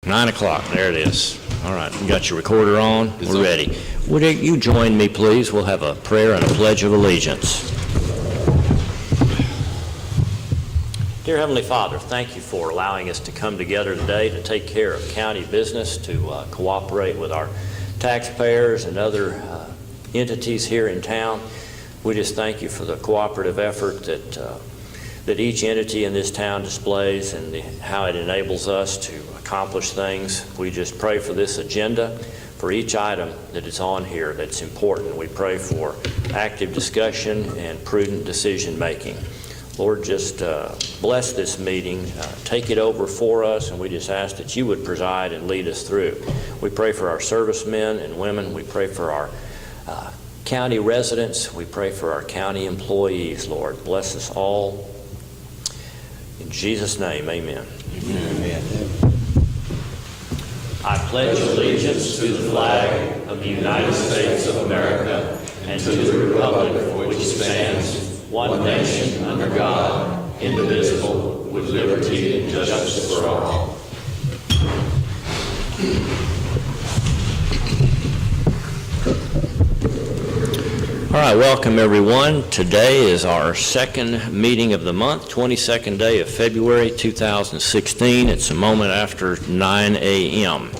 9 o'clock, there it is. All right, you got your recorder on? We're ready. Would you join me, please? We'll have a prayer and a pledge of allegiance. Dear Heavenly Father, thank you for allowing us to come together today to take care of county business, to cooperate with our taxpayers and other entities here in town. We just thank you for the cooperative effort that each entity in this town displays and how it enables us to accomplish things. We just pray for this agenda, for each item that is on here that's important. We pray for active discussion and prudent decision making. Lord, just bless this meeting, take it over for us, and we just ask that you would preside and lead us through. We pray for our servicemen and women. We pray for our county residents. We pray for our county employees, Lord. Bless us all. In Jesus' name, amen. Amen. I pledge allegiance to the flag of the United States of America and to the republic for which stands one nation under God, indivisible, with liberty and justice for all. All right, welcome everyone. Today is our second meeting of the month, 22nd day of February 2016. It's a moment after 9 a.m.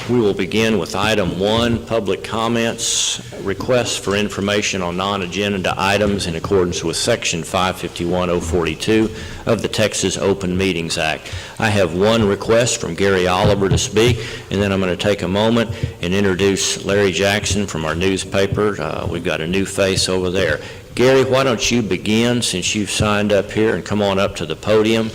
We will begin with item 1, public comments, requests for information on non-agenda items in accordance with section 551.042 of the Texas Open Meetings Act. I have one request from Gary Oliver to speak, and then I'm going to take a moment and introduce Larry Jackson from our newspaper. We've got a new face over there. Gary, why don't you begin since you've signed up here and come on up to the podium.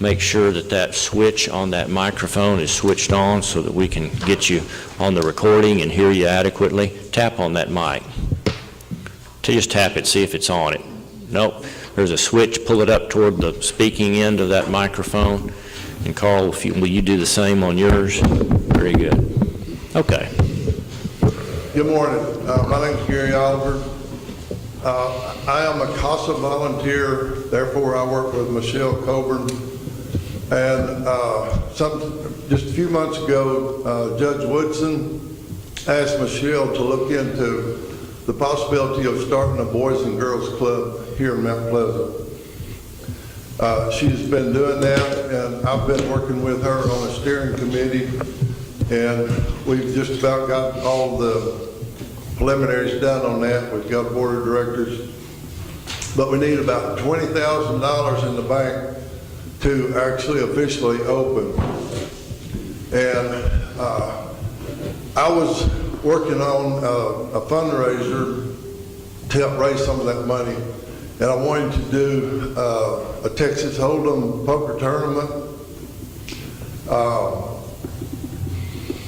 Make sure that that switch on that microphone is switched on so that we can get you on the recording and hear you adequately. Tap on that mic. Just tap it, see if it's on it. Nope, there's a switch. Pull it up toward the speaking end of that microphone. And Carl, will you do the same on yours? Very good. Okay. Good morning. My name is Gary Oliver. I am a CASA volunteer, therefore I work with Michelle Coburn. And just a few months ago, Judge Woodson asked Michelle to look into the possibility of starting a Boys and Girls Club here in Mount Pleasant. She's been doing that, and I've been working with her on a steering committee, and we've just about got all the preliminaries done on that. We've got a board of directors, but we need about $20,000 in the bank to actually officially open. And I was working on a fundraiser to help raise some of that money, and I wanted to do a Texas Hold'em poker tournament.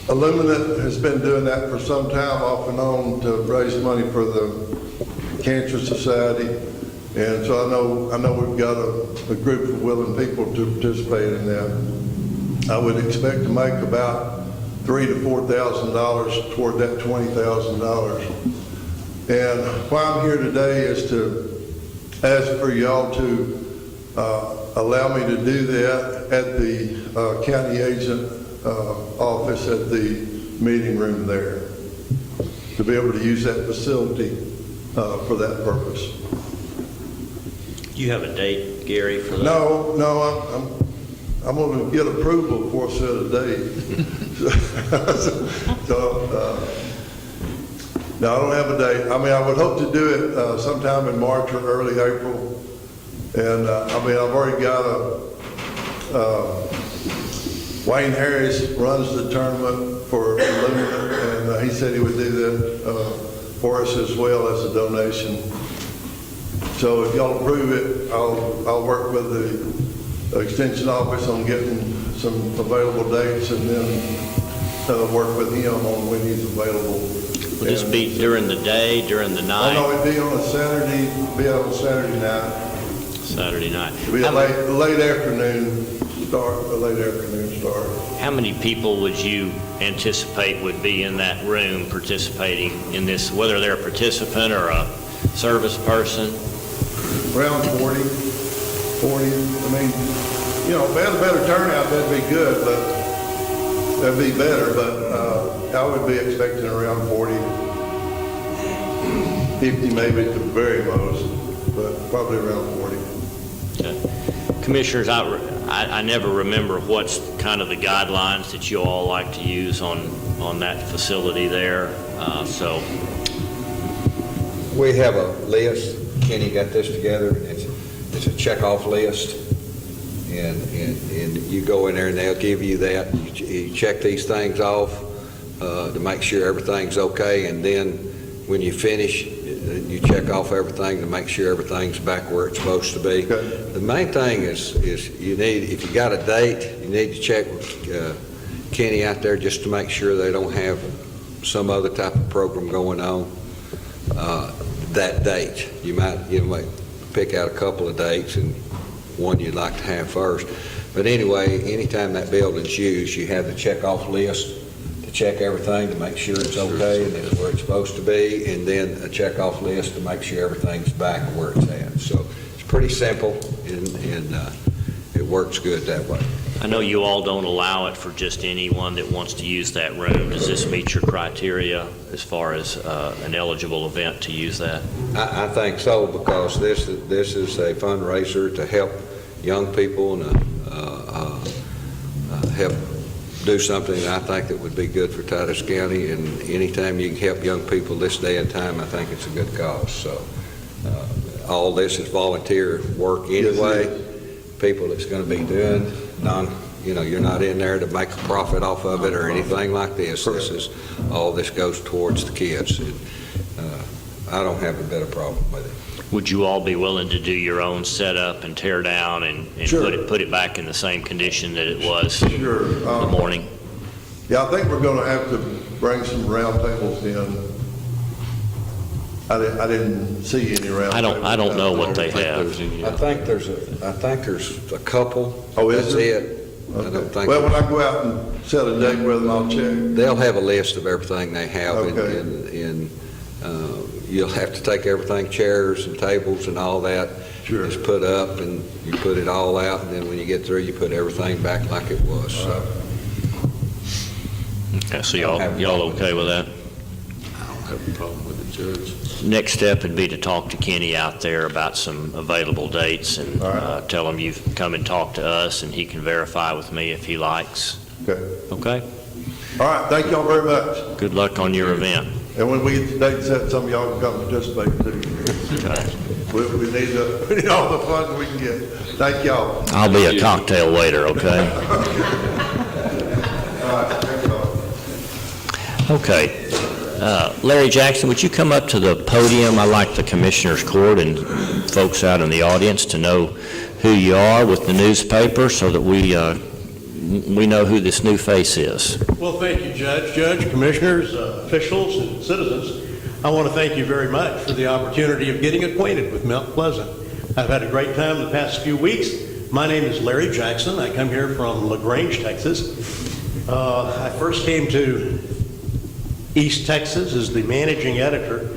Illuminate has been doing that for some time off and on to raise money for the Cancer Society. And so I know we've got a group of willing people to participate in that. I would expect to make about $3,000 to $4,000 toward that $20,000. And why I'm here today is to ask for y'all to allow me to do that at the county agent office at the meeting room there, to be able to use that facility for that purpose. Do you have a date, Gary, for that? No, I'm going to get approval before I set a date. No, I don't have a date. I mean, I would hope to do it sometime in March or early April. And I mean, I've already got Wayne Harris runs the tournament for Illuminate, and he said he would do that for us as well as a donation. So if y'all approve it, I'll work with the extension office on getting some available dates, and then work with him on when he's available. Will this be during the day, during the night? Oh, no, it'd be on a Saturday, Saturday night. Saturday night. It'd be a late afternoon start. How many people would you anticipate would be in that room participating in this, whether they're a participant or a service person? Around 40. I mean, you know, if we had a better turnout, that'd be good, but that'd be better, but I would be expecting around 40, 50 maybe at the very most, but probably around 40. Okay. Commissioners, I never remember what's kind of the guidelines that you all like to use on that facility there, so. We have a list. Kenny got this together. It's a check-off list, and you go in there and they'll give you that. You check these things off to make sure everything's okay, and then when you finish, you check off everything to make sure everything's back where it's supposed to be. Okay. The main thing is you need, if you got a date, you need to check with Kenny out there just to make sure they don't have some other type of program going on that date. You might pick out a couple of dates and one you'd like to have first. But anyway, anytime that building's used, you have the check-off list to check everything to make sure it's okay and it's where it's supposed to be, and then a check-off list to make sure everything's back where it's at. So it's pretty simple, and it works good that way. I know you all don't allow it for just anyone that wants to use that room. Does this meet your criteria as far as an eligible event to use that? I think so, because this is a fundraiser to help young people and help do something I think that would be good for Titus County. And anytime you can help young people this day and time, I think it's a good cause. So all this is volunteer work anyway. People that's going to be doing you're not in there to make a profit off of it or anything like this. All this goes towards the kids. And, I don't have a bit of problem with it. Would you all be willing to do your own setup and tear down and Sure. put it back in the same condition that it was Sure. in the morning? Yeah, I think we're going to have to bring some round tables in. I didn't see any round tables. I don't know what they have. I think there's a couple. Oh, is That's there? it. I don't think. Well, when I go out and set a date with them, I'll check. They'll have a list of everything they have, Okay. and you'll have to take everything, chairs and tables and all that. Sure. Is put up, and you put it all out, and then when you get through, you put everything back like it was. So Okay, so y'all okay with that? I don't have a problem with it, Judge. Next step would be to talk to Kenny out there about some available dates and All right. tell him you've come and talked to us, and he can verify with me if he likes. Okay. Okay? All right, thank y'all very much. Good luck on your event. And when we get the date set, some of y'all can come participate too. Okay. We need all the funds we can get. Thank y'all. I'll be a cocktail waiter, okay? All right, thank y'all. Okay. Larry Jackson, would you come up to the podium? I'd like the Commissioners Court and folks out in the audience to know who you are with the newspaper so that we know who this new face is. Well, thank you, Judge, Commissioners, officials, and citizens. I want to thank you very much for the opportunity of getting acquainted with Mount Pleasant. I've had a great time the past few weeks. My name is Larry Jackson. I come here from LaGrange, Texas. I first came to East Texas as the managing editor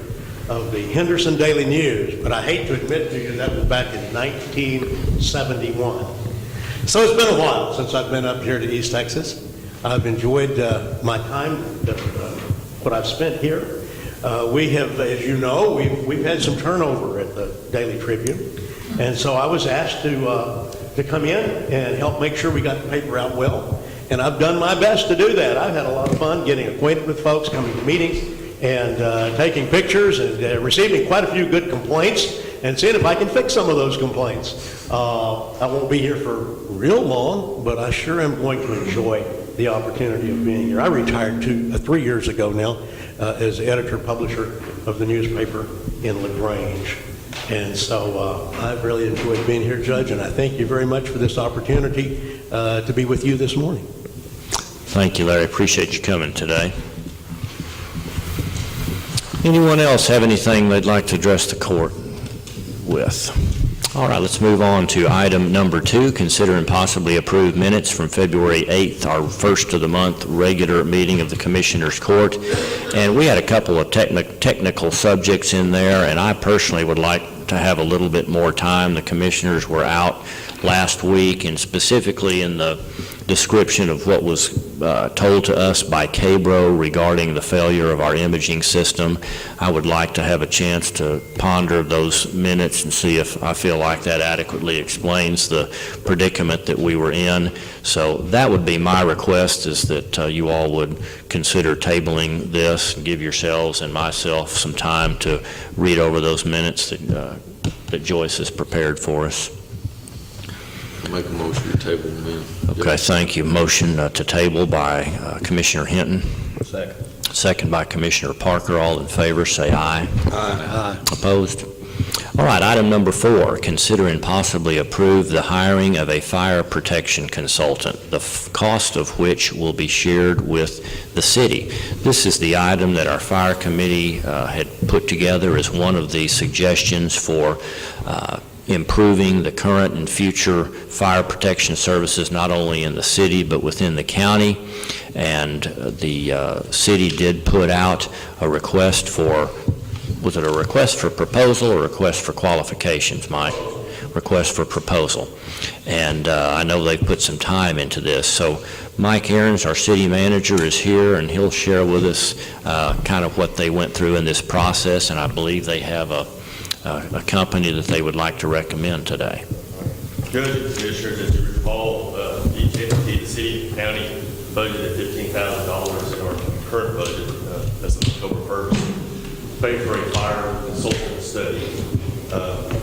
of the Henderson Daily News, but I hate to admit to you that was back in 1971. So it's been a while since I've been up here to East Texas. I've enjoyed my time, what I've spent here. We have, as you know, we've had some turnover at the Daily Tribune, and so I was asked to come in and help make sure we got the paper out well, and I've done my best to do that. I've had a lot of fun getting acquainted with folks, coming to meetings, and taking pictures, and receiving quite a few good complaints, and seeing if I can fix some of those complaints. I won't be here for real long, but I sure am going to enjoy the opportunity of being here. I retired 3 years ago now as editor-publisher of the newspaper in LaGrange. And so I've really enjoyed being here, Judge, and I thank you very much for this opportunity to be with you this morning. Thank you, Larry. Appreciate you coming today. Anyone else have anything they'd like to address the court with? All right, let's move on to item number 2, consider and possibly approve minutes from February 8th, our first of the month regular meeting of the Commissioners Court. And we had a couple of technical subjects in there, and I personally would like to have a little bit more time. The commissioners were out last week, and specifically in the description of what was told to us by KBRO regarding the failure of our imaging system. I would like to have a chance to ponder those minutes and see if I feel like that adequately explains the predicament that we were in. So that would be my request, is that you all would consider tabling this and give yourselves and myself some time to read over those minutes that Joyce has prepared for us. Make a motion to table them then. Okay, thank you. Motion to table by Commissioner Hinton. Second. Second by Commissioner Parker. All in favor, say aye. Aye. Opposed? All right, item number 4, consider and possibly approve the hiring of a fire protection consultant, the cost of which will be shared with the city. This is the item that our fire committee had put together as one of the suggestions for improving the current and future fire protection services, not only in the city but within the county. And the city did put out a request for, was it a request for proposal or a request for qualifications, Mike? Request for proposal. And I know they've put some time into this. So Mike Aarons, our city manager, is here, and he'll share with us kind of what they went through in this process, and I believe they have a company that they would like to recommend today. Judge and Commissioners, as you recall, each entity, the city and county, budgeted $15,000 in our current budget, as of October 1st, paid for a fire consultant study.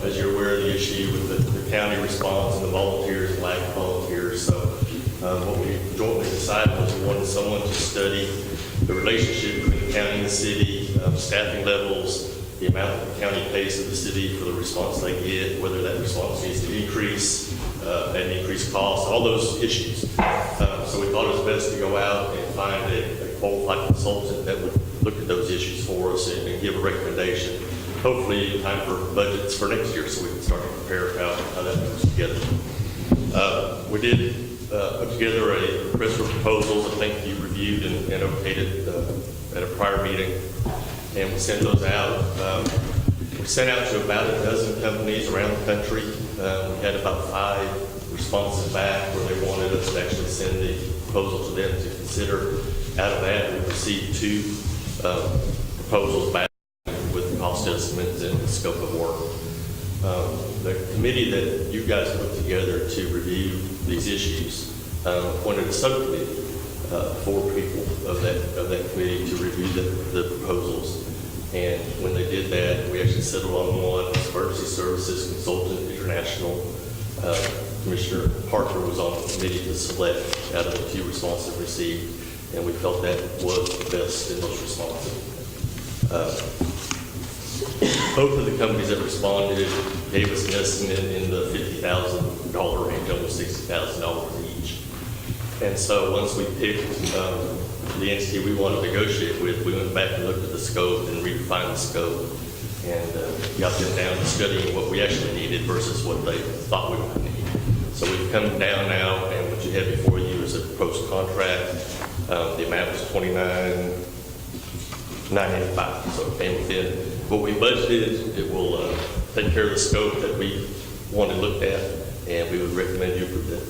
As you're aware of the issue with the county response and the volunteers, lack of volunteers. So what we jointly decided was we wanted someone to study the relationship between the county and the city, staffing levels, the amount that the county pays to the city for the response they get, whether that response needs to increase at an increased cost, all those issues. So we thought it was best to go out and find a qualified consultant that would look at those issues for us and give a recommendation, hopefully in time for budgets for next year, so we can start to prepare how that moves together. We did put together a request for proposals. I think you reviewed and okayed it at a prior meeting, and we sent those out. We sent out to about a dozen companies around the country. We had about 5 responses back where they wanted us to actually send the proposal to them to consider. Out of that, we received 2 proposals back with cost estimates and the scope of work. The committee that you guys put together to review these issues appointed a subcommittee, 4 people of that committee to review the proposals. And when they did that, we actually settled on one, Emergency Services Consultant International. Commissioner Parker was on the committee to select out of the 2 responses received, and we felt that was the best and most responsive. Both of the companies that responded gave us an estimate in the $50,000 range, almost $60,000 each. And so once we picked the entity we want to negotiate with, we went back and looked at the scope and redefined the scope and got them down to studying what we actually needed versus what they thought we would need. So we've come down now, and what you have before you is a proposed contract. The amount was $29,985, so it came within what we budgeted. It will take care of the scope that we wanted looked at, and we would recommend you approve that.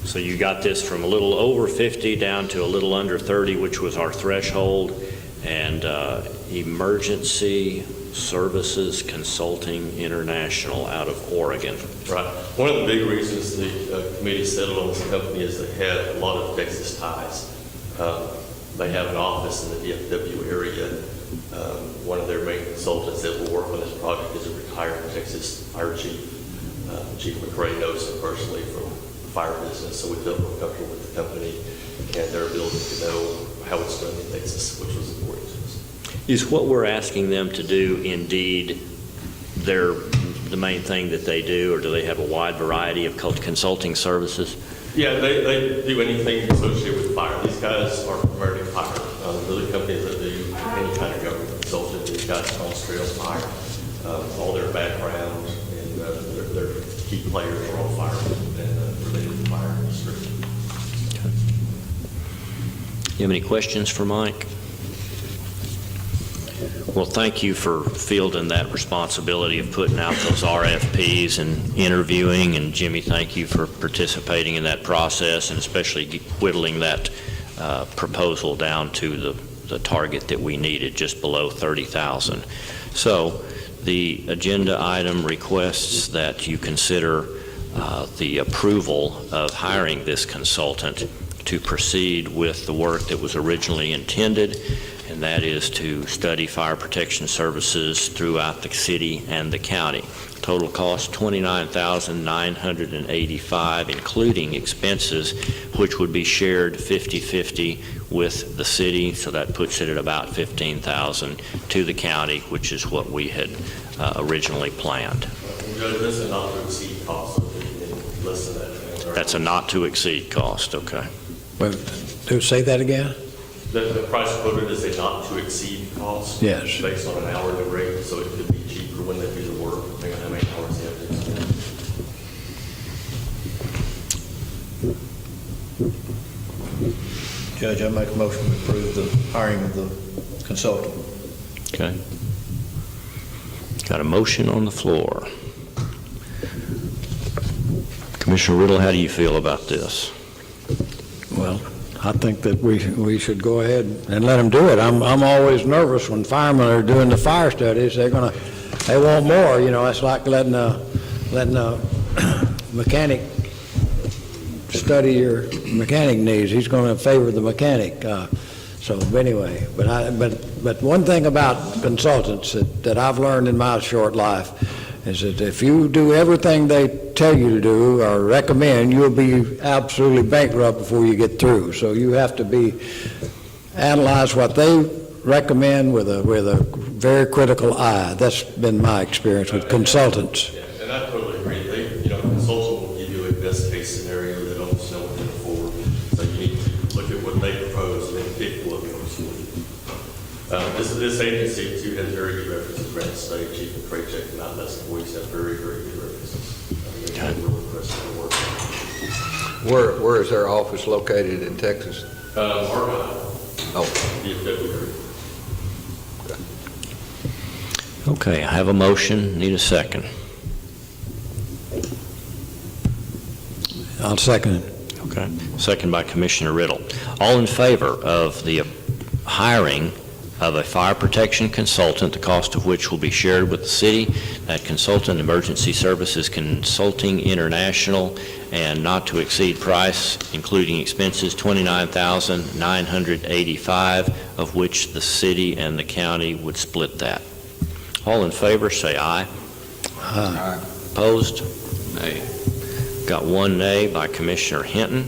So you got this from a little over 50 down to a little under 30, which was our threshold, and Emergency Services Consulting International out of Oregon. Right. One of the big reasons the committee settled on this company is they have a lot of Texas ties. They have an office in the DFW area. One of their main consultants that will work on this project is a retired Texas fire chief. Chief McRae knows him personally from the fire business, so we felt real comfortable with the company and their ability to know how it's done in Texas, which was important to us. Is what we're asking them to do indeed the main thing that they do, or do they have a wide variety of consulting services? Yeah, they do anything associated with fire. These guys are primarily fire. The other companies that do any kind of government consulting, these guys are on straight on fire. All their background and their key players are all firemen and related to the fire industry. Okay. You have any questions for Mike? Well, thank you for fielding that responsibility of putting out those RFPs and interviewing, and Jimmy, thank you for participating in that process and especially whittling that proposal down to the target that we needed, just below 30,000. So the agenda item requests that you consider the approval of hiring this consultant to proceed with the work that was originally intended, and that is to study fire protection services throughout the city and the county. Total cost $29,985, including expenses, which would be shared 50-50 with the city, so that puts it at about $15,000 to the county, which is what we had originally planned. Judge, this is not to exceed cost, so you can listen to that. That's a not to exceed cost, okay. Well, say that again? The price quoted is a not to exceed cost. Yes. Based on an hourly rate, so it could be cheaper when they do the work, depending on how many hours they have to spend. Judge, I make a motion to approve the hiring of the consultant. Okay. Got a motion on the floor. Commissioner Riddle, how do you feel about this? Well, I think that we should go ahead and let them do it. I'm always nervous when firemen are doing the fire studies. They want more. You know, it's like letting a mechanic study your mechanic needs. He's going to favor the mechanic. So anyway, but one thing about consultants that I've learned in my short life is that if you do everything they tell you to do or recommend, you'll be absolutely bankrupt before you get through. So you have to analyze what they recommend with a very critical eye. That's been my experience with consultants. Yeah, and I totally agree. Consultant will give you a best case scenario. They don't know what to afford. So you need to look at what they propose and then pick what works for you. This agency too has very good references. Grant State, Chief and Craig Check, not less than Boys have very, very good references. They're really impressed with their work. Where is their office located in Texas? Argyle. Oh. Okay, I have a motion. Need a second. I'll second it. Okay. Second by Commissioner Riddle. All in favor of the hiring of a fire protection consultant, the cost of which will be shared with the city. That consultant, Emergency Services Consulting International, and not to exceed price, including expenses, $29,985, of which the city and the county would split that. All in favor, say aye. Aye. Opposed? Nay. Got one nay by Commissioner Hinton.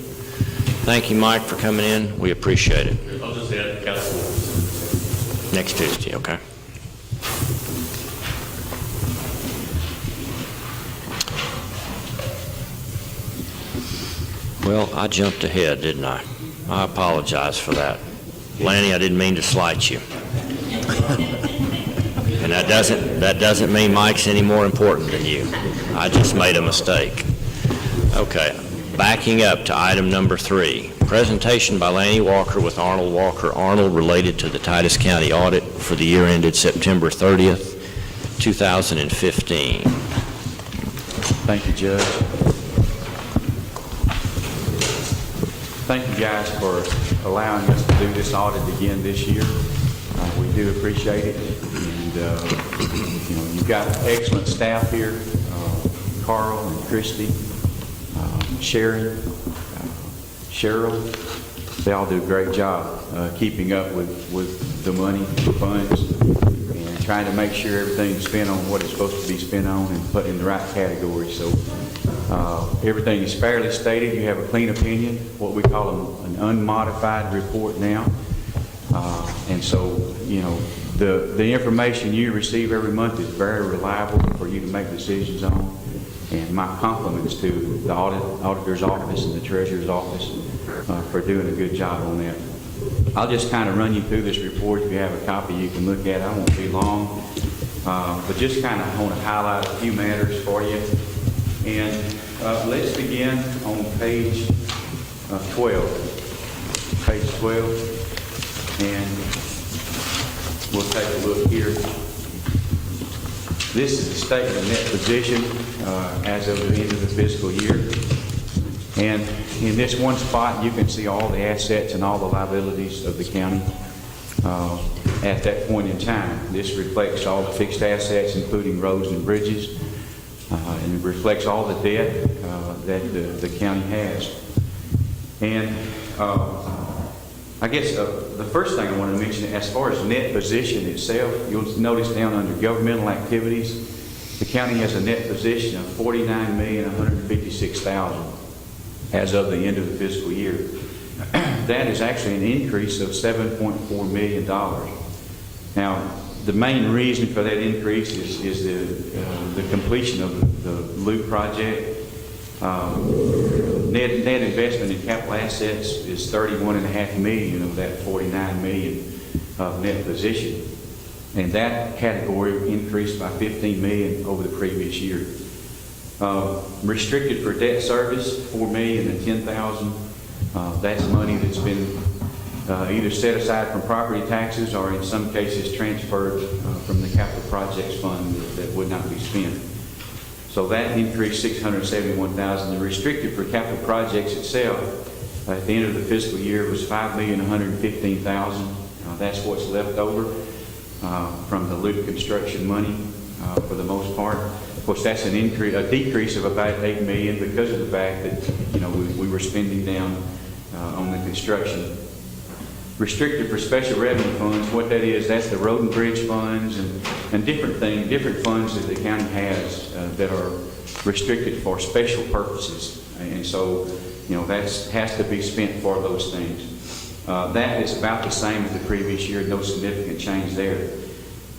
Thank you, Mike, for coming in. We appreciate it. I'll just add the council. Next Tuesday, okay? Well, I jumped ahead, didn't I? I apologize for that. Lanny, I didn't mean to slight you. And that doesn't mean Mike's any more important than you. I just made a mistake. Okay, backing up to item number 3. Presentation by Lanny Walker with Arnold Walker Arnold related to the Titus County audit for the year ended September 30th, 2015. Thank you, Judge. Thank you guys for allowing us to do this audit again this year. We do appreciate it. And, you've got excellent staff here, Carl and Christy, Sharon, Cheryl. They all do a great job keeping up with the money, the funds, and trying to make sure everything's spent on what it's supposed to be spent on and put in the right category. So everything is fairly stated. You have a clean opinion, what we call an unmodified report now. And so, the information you receive every month is very reliable for you to make decisions on. And my compliments to the auditor's office and the treasurer's office for doing a good job on that. I'll just kind of run you through this report. If you have a copy, you can look at it. I won't be long, but just kind of want to highlight a few matters for you. And let's begin on page 12. Page 12. And we'll take a look here. This is the statement of net position as of the end of the fiscal year. And in this one spot, you can see all the assets and all the liabilities of the county at that point in time. This reflects all the fixed assets, including roads and bridges, and it reflects all the debt that the county has. And I guess the first thing I want to mention, as far as net position itself, you'll notice down under governmental activities, the county has a net position of $49,156,000 as of the end of the fiscal year. That is actually an increase of $7.4 million. Now, the main reason for that increase is the completion of the loop project. Net investment in capital assets is $31.5 million of that $49 million of net position. And that category increased by $15 million over the previous year. Restricted for debt service, $4,010,000. That's money that's been either set aside from property taxes or in some cases transferred from the capital projects fund that would not be spent. So that increased $671,000. The restricted for capital projects itself at the end of the fiscal year was $5,115,000. That's what's left over from the loop construction money for the most part. Of course, that's a decrease of about $8 million because of the fact that we were spending down on the construction. Restricted for special revenue funds, what that is, that's the road and bridge funds and different funds that the county has that are restricted for special purposes. And so, that has to be spent for those things. That is about the same as the previous year, no significant change there.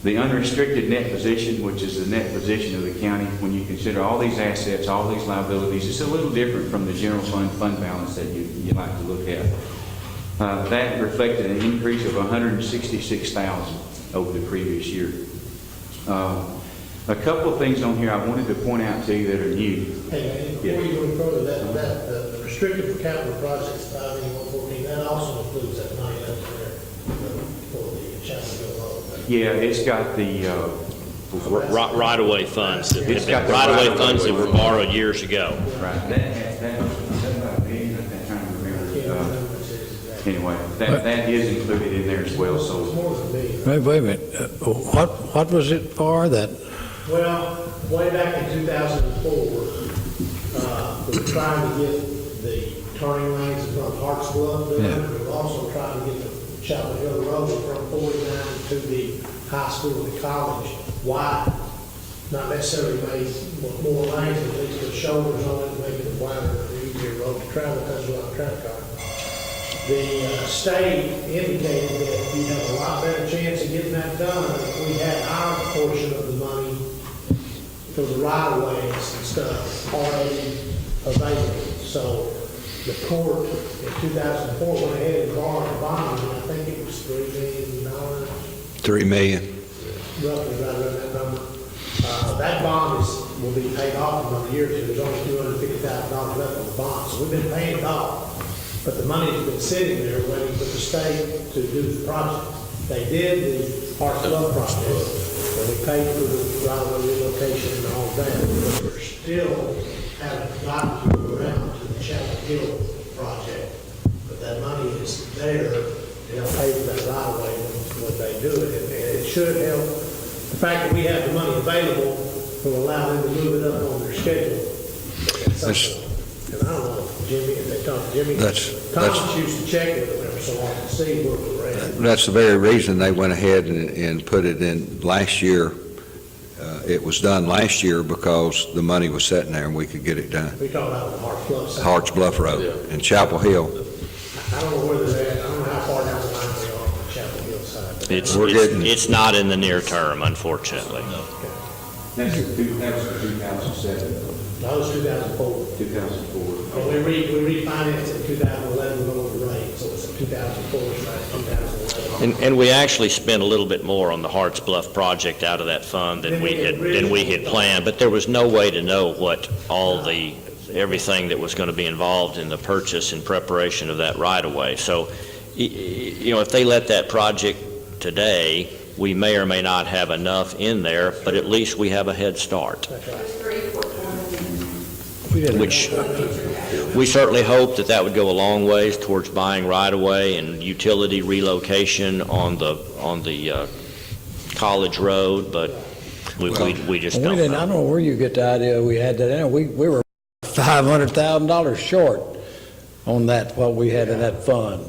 The unrestricted net position, which is the net position of the county, when you consider all these assets, all these liabilities, it's a little different from the general fund balance that you like to look at. That reflected an increase of $166,000 over the previous year. A couple of things on here I wanted to point out to you that are new. Hey, man, before you go any further, the restricted for capital projects, 5,114, that also includes that money up there for the Chapel Hill Road. Yeah, it's got the Right-of-way funds, It's got the right-of-way right-of-way funds that were borrowed years ago. right. That's about a million. I'm trying to remember. Anyway, that is included in there as well. So More than a million. Wait a minute. What was it for that? Well, way back in 2004, we were trying to get the turning lanes from Harts Bluff done. Yeah. We were also trying to get the Chapel Hill Road from 49 to the high school and the college wide. Not necessarily made more lanes, but at least the shoulders on it, making it wider and easier road to travel because of a lot of traffic on it. The state indicated that you'd have a lot better chance of getting that done if we had our portion of the money for the right-of-ways and stuff already available. So the court in 2004 went ahead and borrowed a bond, and I think it was $3 million. $3 million. Roughly right around that number. That bond will be paid off in another year or two. There's only $250,000 left on the bond, so we've been paying it off. But the money's been sitting there waiting for the state to do the project. They did the Harts Bluff project, and we paid for the right-of-way relocation and all that. But we're still haven't gotten to go around to the Chapel Hill project. But that money is there to help pay for that right-of-way when they do it. And it should help. The fact that we have the money available will allow them to move it up on their schedule. And I don't know, Jimmy, if they talk to Jimmy, Thomas used to check with them every so often to see where we're at. That's the very reason they went ahead and put it in last year. It was done last year because the money was sitting there and we could get it done. We talking about the Harts Bluff side. Harts Bluff Road and Chapel Hill. I don't know where they're at. I don't know how far down the line they are on the Chapel Hill side. but It's not in the near term, unfortunately. that was 2007, That was 2004. 2004. And we refinanced it in 2011 with over the rate, so it's a 2004, it's not 2011. And we actually spent a little bit more on the Harts Bluff project out of that fund than we had planned, but there was no way to know what everything that was going to be involved in the purchase and preparation of that right-of-way. So, if they let that project today, we may or may not have enough in there, but at least we have a head start. Which we certainly hope that that would go a long ways towards buying right-of-way and utility relocation on the College Road, but we just don't I know. don't know where you get the idea we had that in. We were $500,000 short on that, what we had in that fund.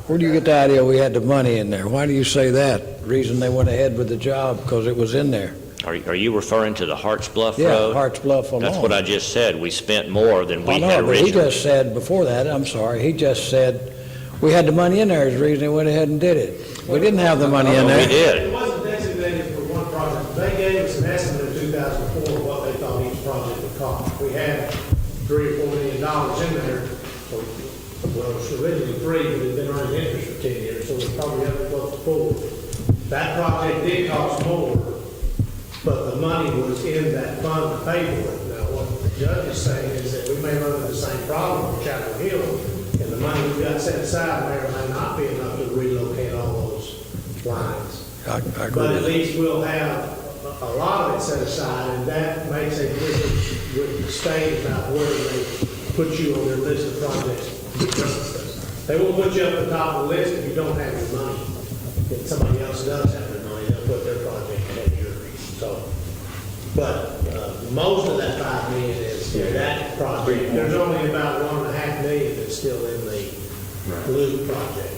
Where do you get the idea we had the money in there? Why do you say that? The reason they went ahead with the job, because it was in there. Are you referring to the Harts Bluff Yeah, Road? Harts Bluff alone. That's what I just said. We spent more than we I had know, but he originally. just said before that, I'm sorry, he just said we had the money in there is the reason he went ahead and did it. We didn't have the money in We there. did. It wasn't designated for one project. They gave us an estimate in 2004 of what they thought each project would cost. We had $3 or $4 million in there. Well, it was originally 3, but it had been earning interest for 10 years, so it's probably up to close to 4. That project did cost more, but the money was in that fund to pay for it. Now, what the judge is saying is that we may run into the same problem with Chapel Hill, and the money we've got set aside may or may not be enough to relocate all those lines. I agree But at with that. least we'll have a lot of it set aside, and that makes a difference with the state about where they put you on their list of projects. They won't put you up at the top of the list if you don't have your money. If somebody else does have their money, they'll put their project ahead of yours. So, but most of that $5 million is that project. There's only about $1.5 million that's still in the Loop project.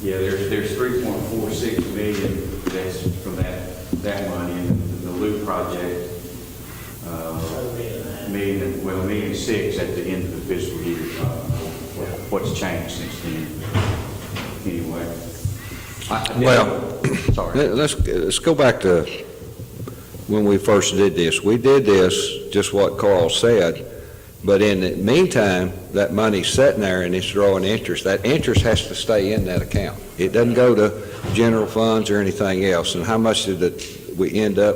Yeah, there's 3.46 million that's from that money, and the Loop project, $1.6 million at the end of the fiscal year. What's changed since then? Anyway. Sorry. Let's go back to when we first did this. We did this, just what Carl said, but in the meantime, that money's sitting there and it's drawing interest. That interest has to stay in that account. It doesn't go to general funds or anything else. And how much did we end up?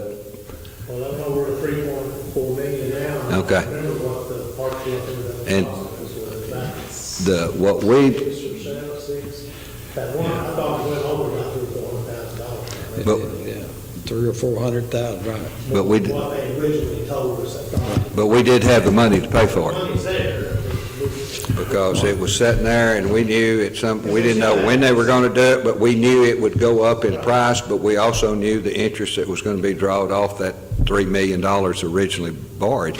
Well, I know we're at 3.4 million now. Okay. I remember what the park was. And what we, 6 or 7, 6. That one, I thought it went over about $300,000 or $400,000. But- Yeah, 300,000 or 400,000, right. but we, What they originally told us, I thought. but we did have the money to pay for it. Money's there. Because it was sitting there and we knew we didn't know when they were going to do it, but we knew it would go up in price, but we also knew the interest that was going to be drawn off that $3 million originally borrowed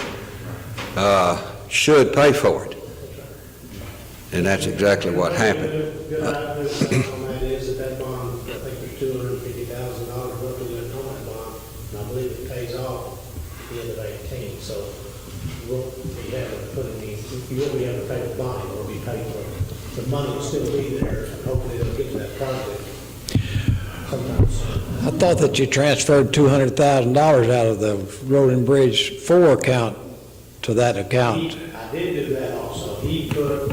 should pay for it. And that's exactly what happened. Good idea on that is that bond, I think there's $250,000 roughly left on that bond, and I believe it pays off at the end of 18, so you won't be having to put any, you won't be having to pay the bond, it will be paid for. The money will still be there, and hopefully they'll get to that project sometimes. I thought that you transferred $200,000 out of the Road and Bridge 4 account to that account. I did do that also. He put,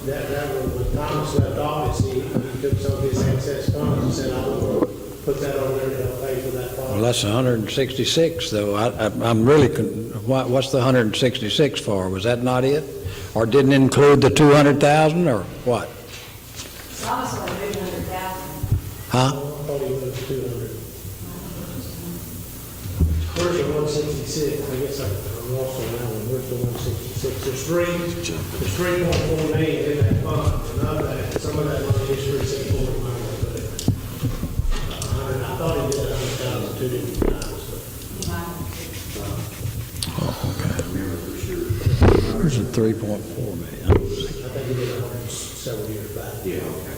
that was when Thomas left office, he took some of his excess funds and said, I will put that over there to help pay for that project. Well, that's 166, though. I'm really, what's the 166 for? Was that not it? Or didn't include the 200,000 or what? Thomas only did 100,000. Huh? I thought he was 200. Where's the 166? I guess I'm lost on that one. Where's the 166? There's 3.4 million in that fund. And of that, some of that money is 364 money. I thought he did 100,000 two different times. Where's the 3.4 million? I think he did 100 several years back. Yeah, okay.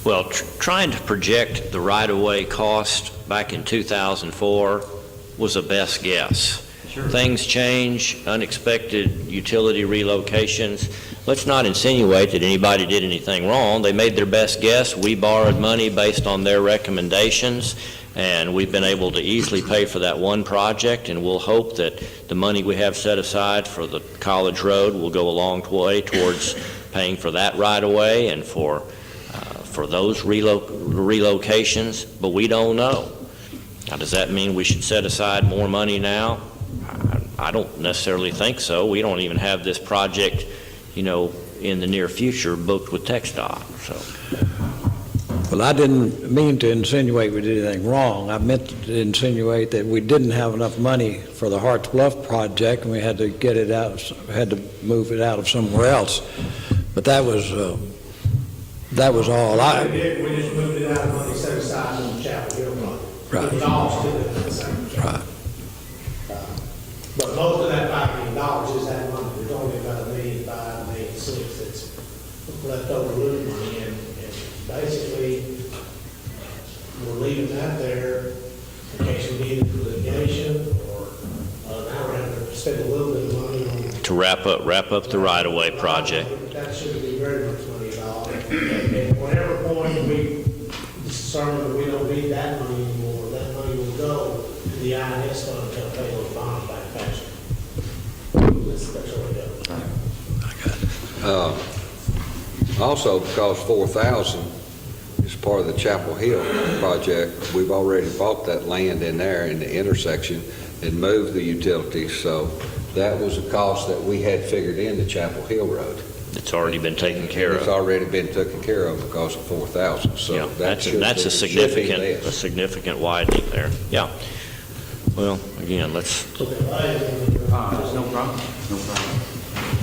Well, trying to project the right-of-way cost back in 2004 was a best guess. Sure. Things change, unexpected utility relocations. Let's not insinuate that anybody did anything wrong. They made their best guess. We borrowed money based on their recommendations, and we've been able to easily pay for that one project, and we'll hope that the money we have set aside for the College Road will go a long way towards paying for that right-of-way and for those relocations, but we don't know. Now, does that mean we should set aside more money now? I don't necessarily think so. We don't even have this project, in the near future booked with TxDOT, so. Well, I didn't mean to insinuate we did anything wrong. I meant to insinuate that we didn't have enough money for the Harts Bluff project, and we had to get it out, had to move it out of somewhere else. But that was all. We just moved it out of money set aside in the Chapel Hill fund. Right. It was all still in that same account. Right. But most of that $5 million is that money. There's only about $1.5 million, $1.6 million that's left over loan money, and basically, we're leaving that there in case we need it for litigation, or now we're having to spend a little bit of money on. To wrap up the right-of-way project. That shouldn't be very much money at all. And at whatever point we discern that we don't need that money anymore, that money will go to the INS fund to pay those bonds back faster. That's what it does. Also, because 4,000 is part of the Chapel Hill project, we've already bought that land in there in the intersection and moved the utilities, so that was a cost that we had figured in the Chapel Hill Road. It's already been taken care It's of. already been taken care of because of 4,000, so Yeah, that that's a should be less. significant widening there. Yeah. Well, again, let's, There's no problem, no problem.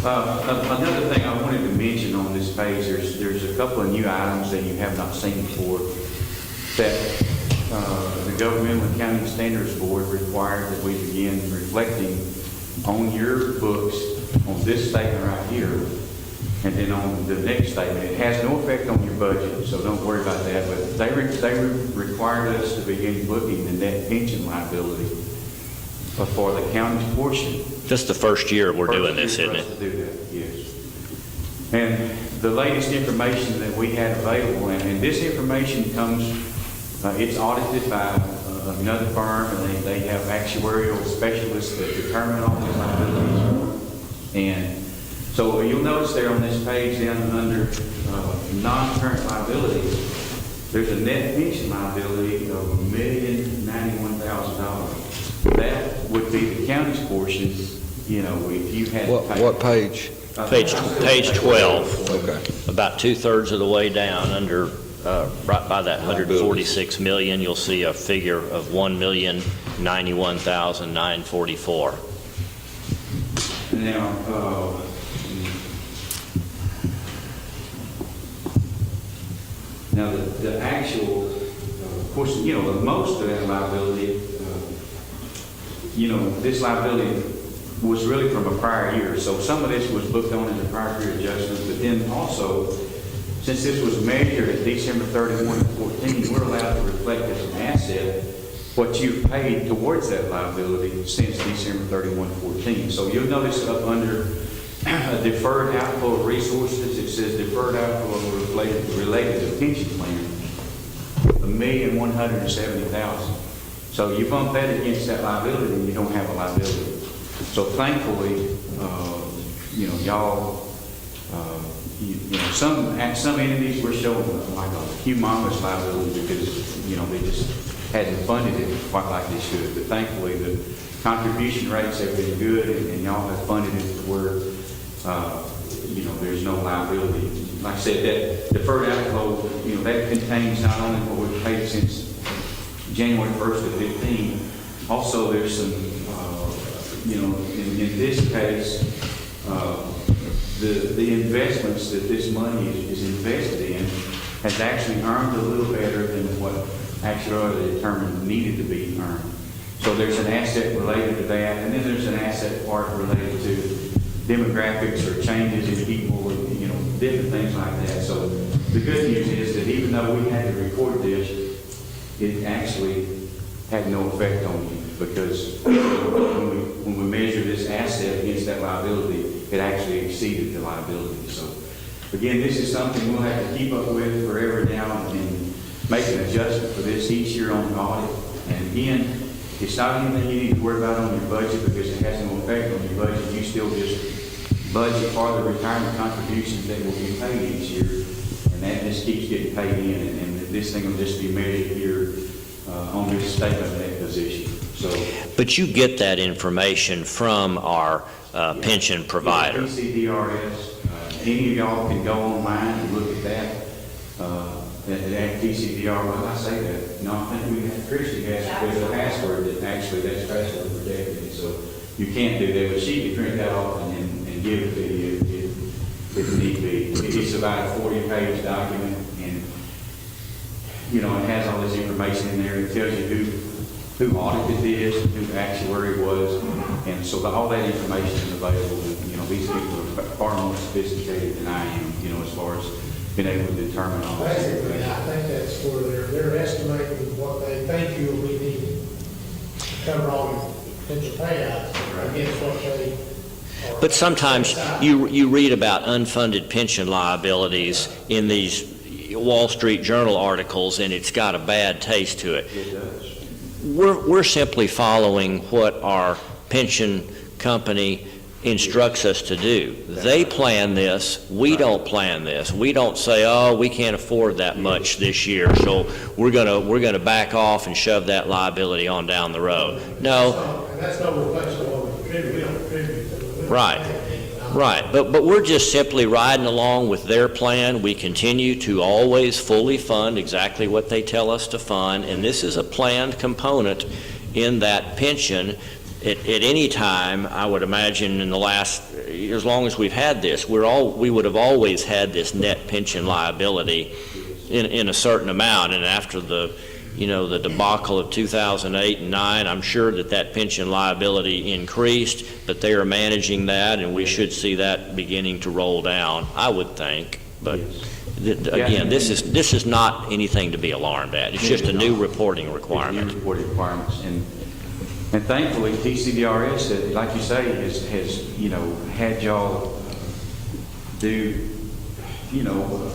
Another thing I wanted to mention on this page, there's a couple of new items that you have not seen before that the Governmental Accounting Standards Board required that we begin reflecting on your books on this statement right here, and then on the next statement. It has no effect on your budget, so don't worry about that, but they required us to begin booking the net pension liability for the county's portion. this is the first year we're doing this, First isn't year it? for us to do that, yes. And the latest information that we had available, and this information comes, it's audited by another firm, and they have actuarial specialists that determine all these liabilities. And so you'll notice there on this page down under non-current liabilities, there's a net pension liability of $1,091,000. That would be the county's portion, you know, if you had to pay. What page? Page 12, Okay. about 2/3 of the way down under, right by that 146 million, you'll see a figure of $1,091,944. Now, the actual, of course, you know, the most of that liability, you know, this liability was really from a prior year. So some of this was booked on as a prior period adjustment, but then also, since this was measured at December 31, 14, we're allowed to reflect as an asset what you've paid towards that liability since December 31, 14. So you'll notice up under deferred outflow of resources, it says deferred outflow related to pension plan, $1,170,000. So you bump that against that liability, and you don't have a liability. So thankfully, you know, y'all, you know, some entities were showing like a humongous liability because, you know, they just hadn't funded it quite like they should. But thankfully, the contribution rates have been good, and y'all have funded it to where, you know, there's no liability. Like I said, that deferred outflow, you know, that contains not only what we've paid since January 1st of 15, also there's some, you know, in this case, the investments that this money is invested in has actually earned a little better than what actually determined needed to be earned. So there's an asset related to that, and then there's an asset part related to demographics or changes in people, you know, different things like that. So the good news is that even though we had to record this, it actually had no effect on you, because when we measure this asset against that liability, it actually exceeded the liability. So again, this is something we'll have to keep up with forever now and make an adjustment for this each year on the audit. And again, it's not anything you need to worry about on your budget because it has no effect on your budget. You still just budget for the retirement contributions that will be paid each year, and that just keeps getting paid in, and this thing will just be measured here on this statement of that position. So, But you get that information from our pension provider. PCDRS, any of y'all can go online and look at that. at TCDR, well, I say that, no, I think we have, Christie has, there's a password that actually, that's password protected, so you can't do that, but she can print that off and give it to you if need be. It's about a 40-page document, and, you know, it has all this information in there. It tells you who audited this, who the actuary was, and so all that information is available. You know, these people are far more sophisticated than I am, you know, as far as being able to determine all this Basically, information. I think that's where they're estimating what they think you'll be needing to cover all your potential payouts against what they are. But sometimes you read about unfunded pension liabilities in these Wall Street Journal articles, and it's got a bad taste to it. It does. We're simply following what our pension company instructs us to do. They plan this, we don't plan this. We don't say, oh, we can't afford that much this year, so we're gonna back off and shove that liability on down the road. No. And that's no reflection of what we contribute. We don't contribute. Right, but we're just simply riding along with their plan. We continue to always fully fund exactly what they tell us to fund, and this is a planned component in that pension. At any time, I would imagine in the last, as long as we've had this, we would have always had this net pension liability in a certain amount, and after the debacle of 2008 and 9, I'm sure that pension liability increased, but they are managing that, and we should see that beginning to roll down, I would think. But again, this is not anything to be alarmed at. It's just a new reporting requirement. New reporting requirements, and thankfully TCDRS, like you say, has you know, had y'all do, you know,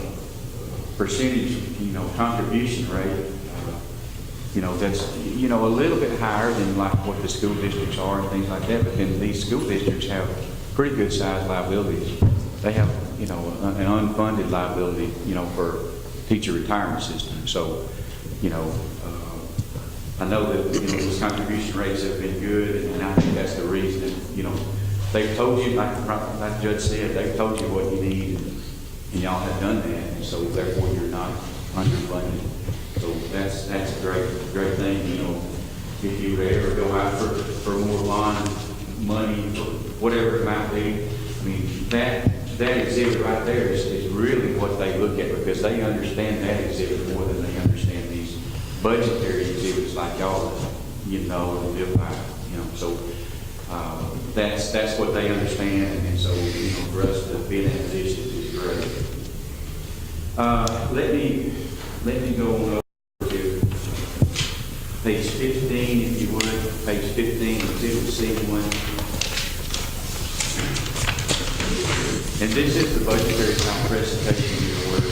percentage, you know, contribution rate. You know, that's, you know, a little bit higher than like what the school districts are and things like that, but then these school districts have pretty good sized liabilities. They have, you know, an unfunded liability, you know, for teacher retirement system. So, you know, I know that, you know, these contribution rates have been good, and I think that's the reason that, you know, they've told you, like Judge said, they've told you what you need, and y'all have done that, and so therefore you're not underfunded. So that's a great thing, you know. If you would ever go out for more bond money, or whatever it might be, I mean, that exhibit right there is really what they look at, because they understand that exhibit more than they understand these budgetary exhibits like y'all, you know, and live by, you know. So that's what they understand, and so, you know, for us to be in that position is great. Let me go on up to page 15, if you would. Page 15, exhibit C1. And this is the budgetary presentation where,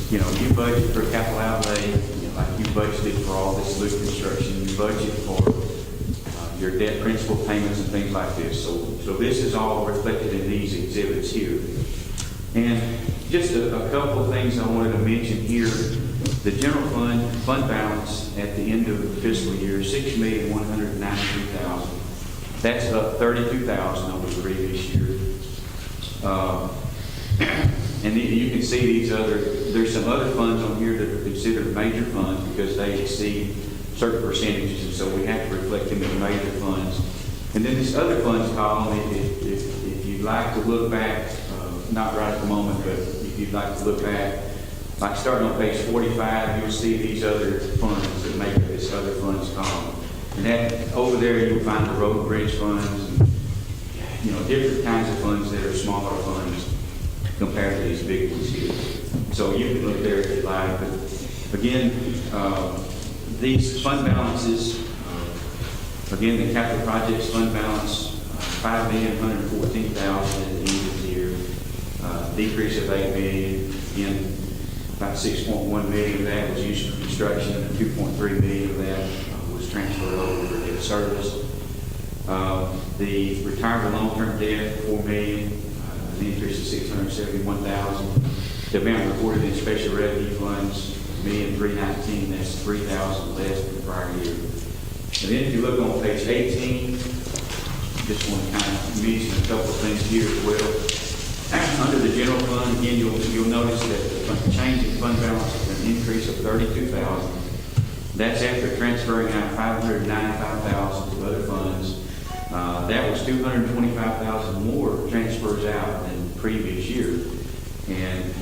you know, you budget for capital outlay, you know, like you budgeted for all this loop construction, you budget for your debt principal payments and things like this. So this is all reflected in these exhibits here. And just a couple of things I wanted to mention here. The general fund balance at the end of the fiscal year, $6,193,000. That's up $32,000 over the previous year. And you can see there's some other funds on here that are considered major funds because they exceed certain percentages, and so we have to reflect them in major funds. And then this other funds column, if you'd like to look back, not right at the moment, but if you'd like to look back, like starting on page 45, you'll see these other funds that make up this other funds column. And that over there, you'll find the road and bridge funds, and, you know, different kinds of funds that are smaller funds compared to these big ones here. So you can look there if you like. But again, these fund balances, again, the capital projects fund balance, $5,114,000 at the end of the year, decrease of $8 million. Again, about $6.1 million of that was used for construction, and $2.3 million of that was transferred over for debt service. The retirement long-term debt, $4 million, an increase of $671,000. The amount reported in special revenue funds, $1,319,000, that's $3,000 less than the prior year. And then if you look on page 18, just want to kind of mention a couple of things here as well. Under the general fund, again, you'll notice that the change in fund balance at the increase of $32,000. That's after transferring out $595,000 to other funds. That was $225,000 more transfers out than the previous year. And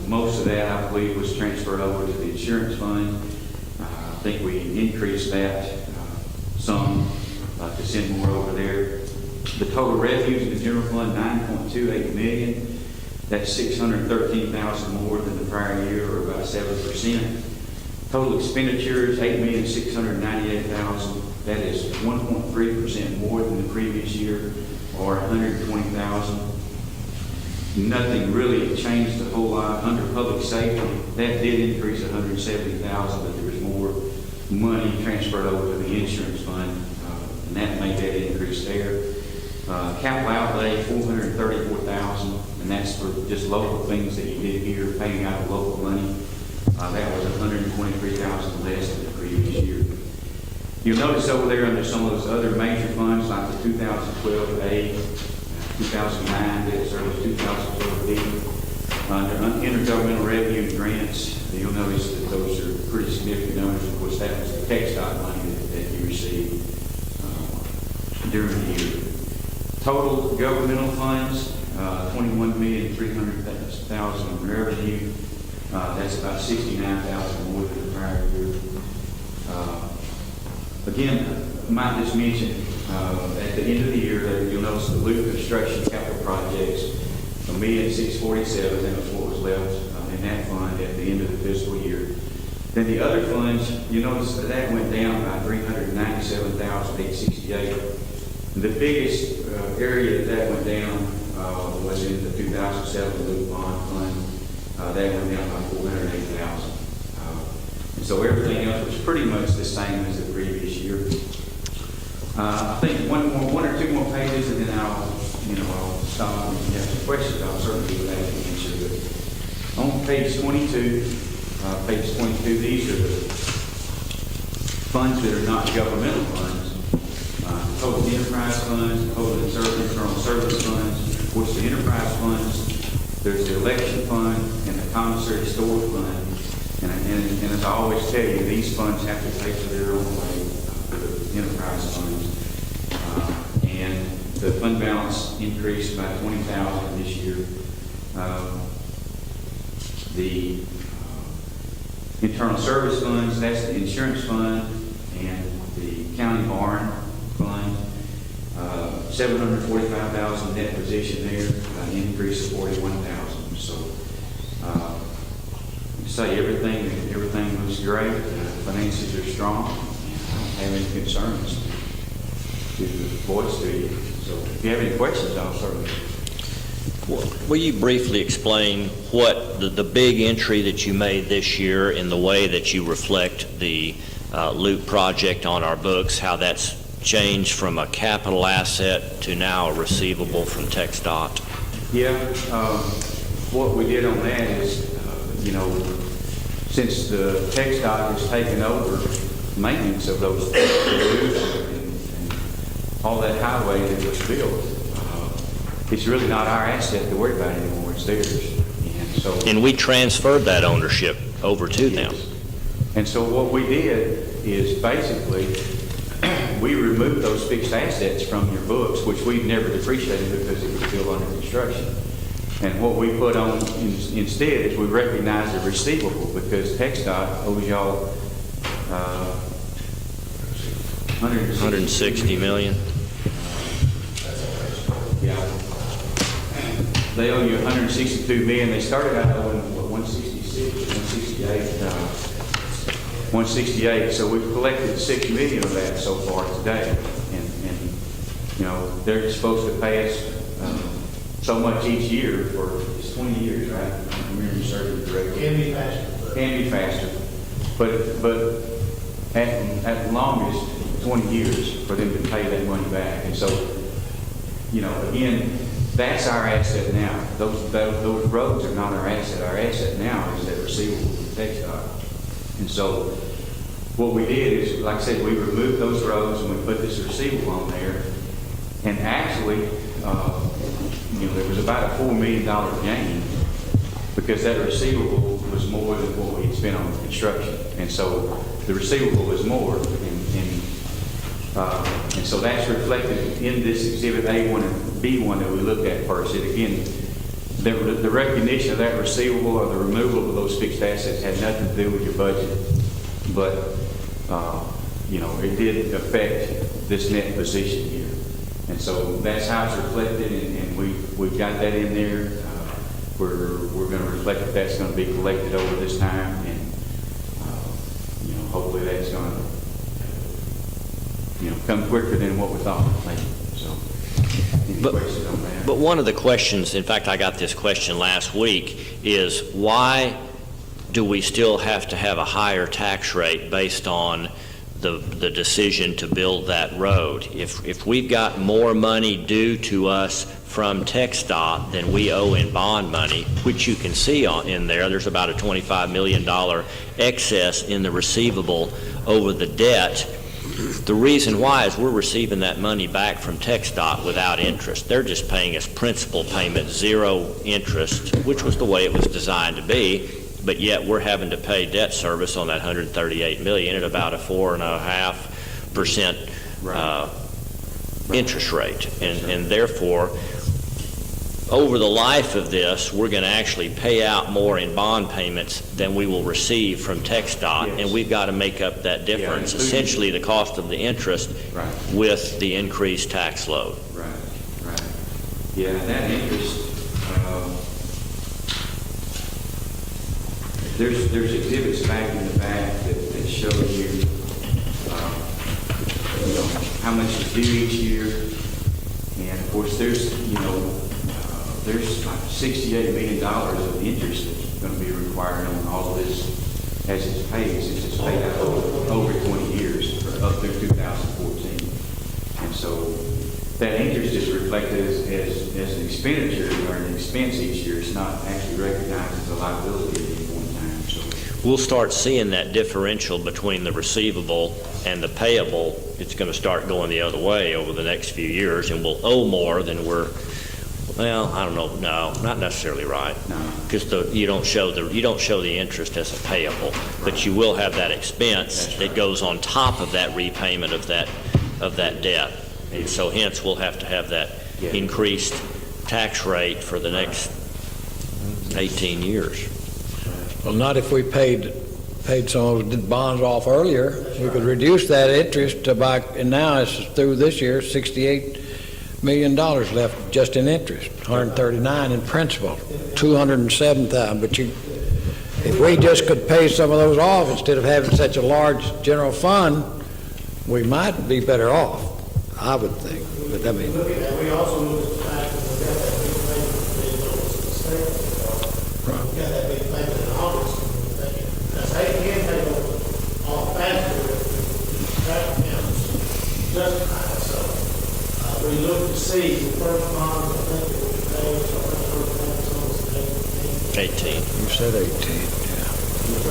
most of that, I believe, was transferred over to the insurance fund. I think we increased that some to send more over there. The total revenues in the general fund, $9.28 million. That's $613,000 more than the prior year, or about 7%. Total expenditures, $8,698,000. That is 1.3% more than the previous year, or $120,000. Nothing really changed a whole lot. Under public safety, that did increase $170,000, but there was more money transferred over to the insurance fund, and that made that increase there. Capital outlay, $434,000, and that's for just local things that you did here, paying out local money. That was $123,000 less than the previous year. You'll notice over there under some of those other major funds, like the 2012A, 2009 debt service, 2012B, under intergovernmental revenue and grants, you'll notice that those are pretty significant numbers. Of course, that was the TxDOT money that you received during the year. Total governmental funds, $21,300,000 in revenue. That's about $69,000 more than the prior year. Again, I might just mention at the end of the year that you'll notice the loop construction capital projects, $1,647,000, that was what was left in that fund at the end of the fiscal year. Then the other funds, you notice that went down by $397,868. The biggest area that went down was in the 2007 loop bond fund. That went down by $480,000. And so everything else was pretty much the same as the previous year. I think one or two more pages, and then I'll stop. If you have some questions, I'll certainly be glad to answer. But on page 22, these are the funds that are not governmental funds. Total enterprise funds, total internal service funds. Of course, the enterprise funds, there's the election fund and the commissary store fund. And as I always tell you, these funds have to pay for their own way for the enterprise funds. And the fund balance increased by $20,000 this year. The internal service funds, that's the insurance fund and the county barn fund. $745,000 net position there, an increase of $41,000. So, say everything was great. Finances are strong. I don't have any concerns to voice to you. So, if you have any questions, I'll certainly. Will you briefly explain what the big entry that you made this year in the way that you reflect the loop project on our books, how that's changed from a capital asset to now a receivable from TxDOT? Yeah, what we did on that is, since the TxDOT has taken over maintenance of those loops and all that highway that was built, it's really not our asset to worry about anymore. It's theirs. And we transferred that ownership over to them. And so what we did is basically we removed those fixed assets from your books, which we've never depreciated because it was still under construction. And what we put on instead is we recognize a receivable because TxDOT owes y'all $160 million. Yeah. They owe you $162 million. They started out owing, $168. So we've collected $6 million of that so far today. And they're supposed to pay us so much each year for, it's 20 years, right? I remember you serving directly. Can be faster. Can be faster. But at the longest, 20 years for them to pay that money back. And so, again, that's our asset now. Those roads are not our asset. Our asset now is that receivable from TxDOT. And so what we did is, like I said, we removed those roads and we put this receivable on there. And actually, there was about a $4 million gain because that receivable was more than what we had spent on construction. And so the receivable was more, and so that's reflected in this Exhibit A1 and B1 that we looked at first. It again, the recognition of that receivable or the removal of those fixed assets had nothing to do with your budget, but it did affect this net position here. And so that's how it's reflected, and we've got that in there. We're going to reflect that that's going to be collected over this time, and hopefully that's going to come quicker than what we thought maybe. So, any questions on that? But one of the questions, in fact, I got this question last week, is why do we still have to have a higher tax rate based on the decision to build that road? If we've got more money due to us from TxDOT than we owe in bond money, which you can see in there, there's about a $25 million excess in the receivable over the debt. The reason why is we're receiving that money back from TxDOT without interest. They're just paying us principal payment, zero interest, which was the way it was designed to be, but yet we're having to pay debt service on that $138 million at about a 4.5% interest rate. And therefore, over the life of this, we're going to actually pay out more in bond payments than we will receive from TxDOT, Yes. and we've got to make up that difference, Yeah, essentially the cost of the interest Right. with the increased tax load. Right. Yeah, that interest, there's exhibits back in the back that show you, how much is due each year. And of course, there's like $68 million of interest that's going to be required on all of this as it's paid, since it's paid out over 20 years, up through 2014. And so that interest is reflected as an expenditure or an expense each year. It's not actually recognized as a liability at any point in time. So We'll start seeing that differential between the receivable and the payable. It's going to start going the other way over the next few years, and we'll owe more than well, I don't know. No, not necessarily right. No. Because you don't show the interest as a payable, but you will have that expense That's that right. goes on top of that repayment of that debt. And so hence we'll have to have that Yeah. increased tax rate for the next 18 years. Well, not if we paid some of the bonds off earlier. We could reduce that interest to and now it's through this year, $68 million left just in interest, 139 in principal, 207,000. But if we just could pay some of those off instead of having such a large general fund, we might be better off, I would think. But I mean, Look at that, we also look at the fact that we got that big payment in the state. We got that big payment in August. That's how you can pay all faster if the traffic counts justified. So we look to see the first bond, I think it was paid, so I think it was 18. you said 18, yeah. So,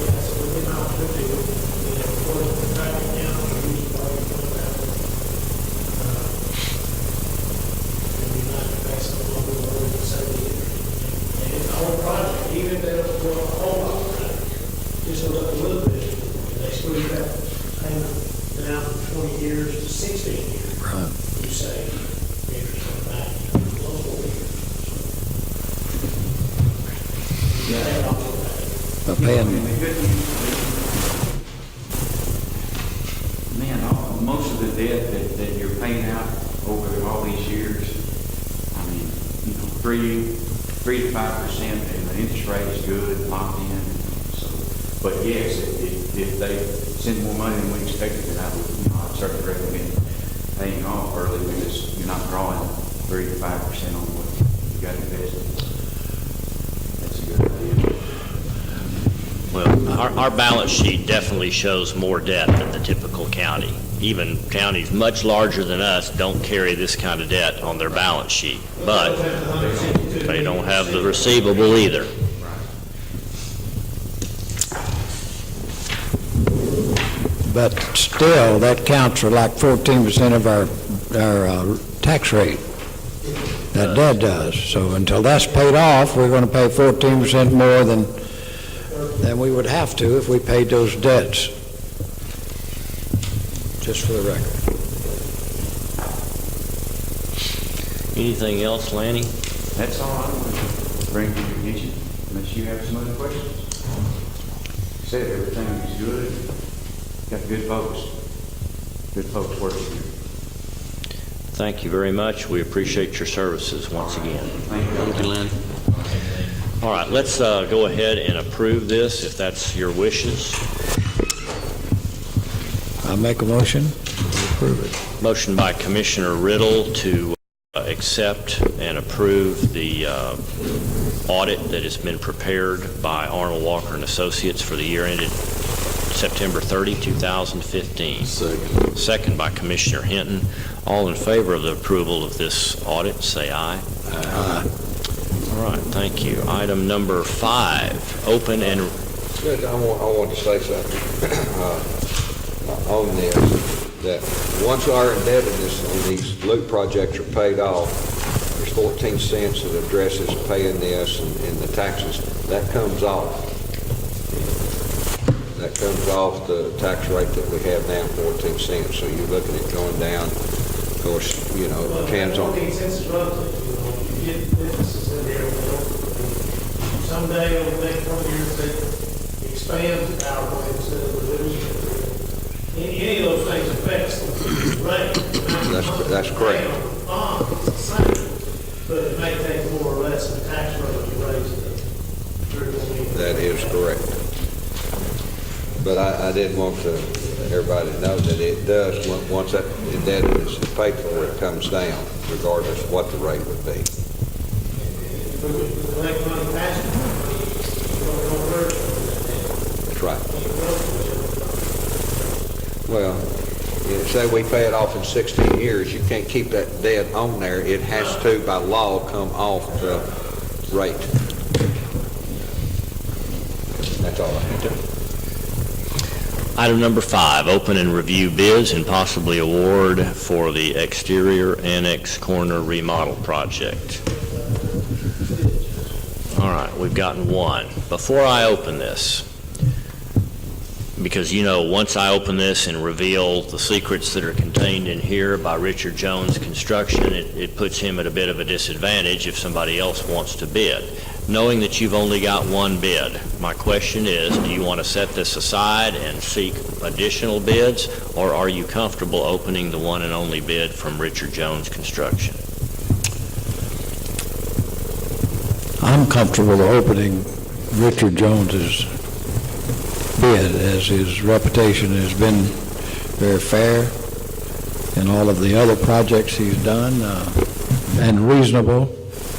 yeah, so we get an opportunity, before the traffic counts, we use probably put that. And we might pay some of the road to save the interest. And it's the whole project, even if they don't go a whole lot of traffic, just go up a little bit, they squeeze that payment down from 20 years to 16 years. Right. You save interest on that, those 4 years. You pay off the back. But paying, man, most of the debt that you're paying out over all these years, I mean, 3 to 5%, and the interest rate is good, locked in. So, but yes, if they send more money than we expected, then I'd certainly recommend paying off early, because you're not drawing 3 to 5% on what you got invested. That's a good idea. Well, our balance sheet definitely shows more debt than the typical county. Even counties much larger than us don't carry this kind of debt on their balance sheet, but they don't have the receivable either. but still, that counts for like 14% of our tax rate. That debt does. So until that's paid off, we're going to pay 14% more than than we would have to if we paid those debts. Just for the record. Anything else, Lanny? That's all I want to bring to your attention, unless you have some other questions. Said everything is good. Got good folks working here. Thank you very much. We appreciate your services once again. Thank you, Lynn. All right, let's go ahead and approve this, if that's your wishes. I'll make a motion to approve it. Motion by Commissioner Riddle to accept and approve the audit that has been prepared by Arnold Walker and Associates for the year ended September 30, 2015. Second. Second by Commissioner Hinton. All in favor of the approval of this audit, say aye. Aye. All right, thank you. Item number 5, open and... Judge, I want to say something on this, that once our indebtedness on these loop projects are paid off, there's 14 cents that addresses paying this and the taxes. That comes off. That comes off the tax rate that we have now, 14 cents. So you're looking at going down. Of course, you know, it depends on... 14 cents is relative, you know, you get businesses in there, you know, someday over the next 20 years, they expand the power plant instead of reducing it. Any of those things affects the rate. That's correct. It's the same, but it may take more or less the tax rate to raise it. That is correct. But I didn't want everybody to know that it does, once that indebtedness is paid for, it comes down, regardless of what the rate would be. If we collect money faster, we don't hurt. That's right. Well, say we pay it off in 16 years, you can't keep that debt on there. It has to, by law, come off the rate. That's all I have to do. Item number 5, open and review bids and possibly award for the exterior annex corner remodel project. All right, we've gotten one. Before I open this, because, you know, once I open this and reveal the secrets that are contained in here by Richard Jones Construction, it puts him at a bit of a disadvantage if somebody else wants to bid. Knowing that you've only got one bid, my question is, do you want to set this aside and seek additional bids, or are you comfortable opening the one and only bid from Richard Jones Construction? I'm comfortable opening Richard Jones's bid, as his reputation has been very fair in all of the other projects he's done, and reasonable,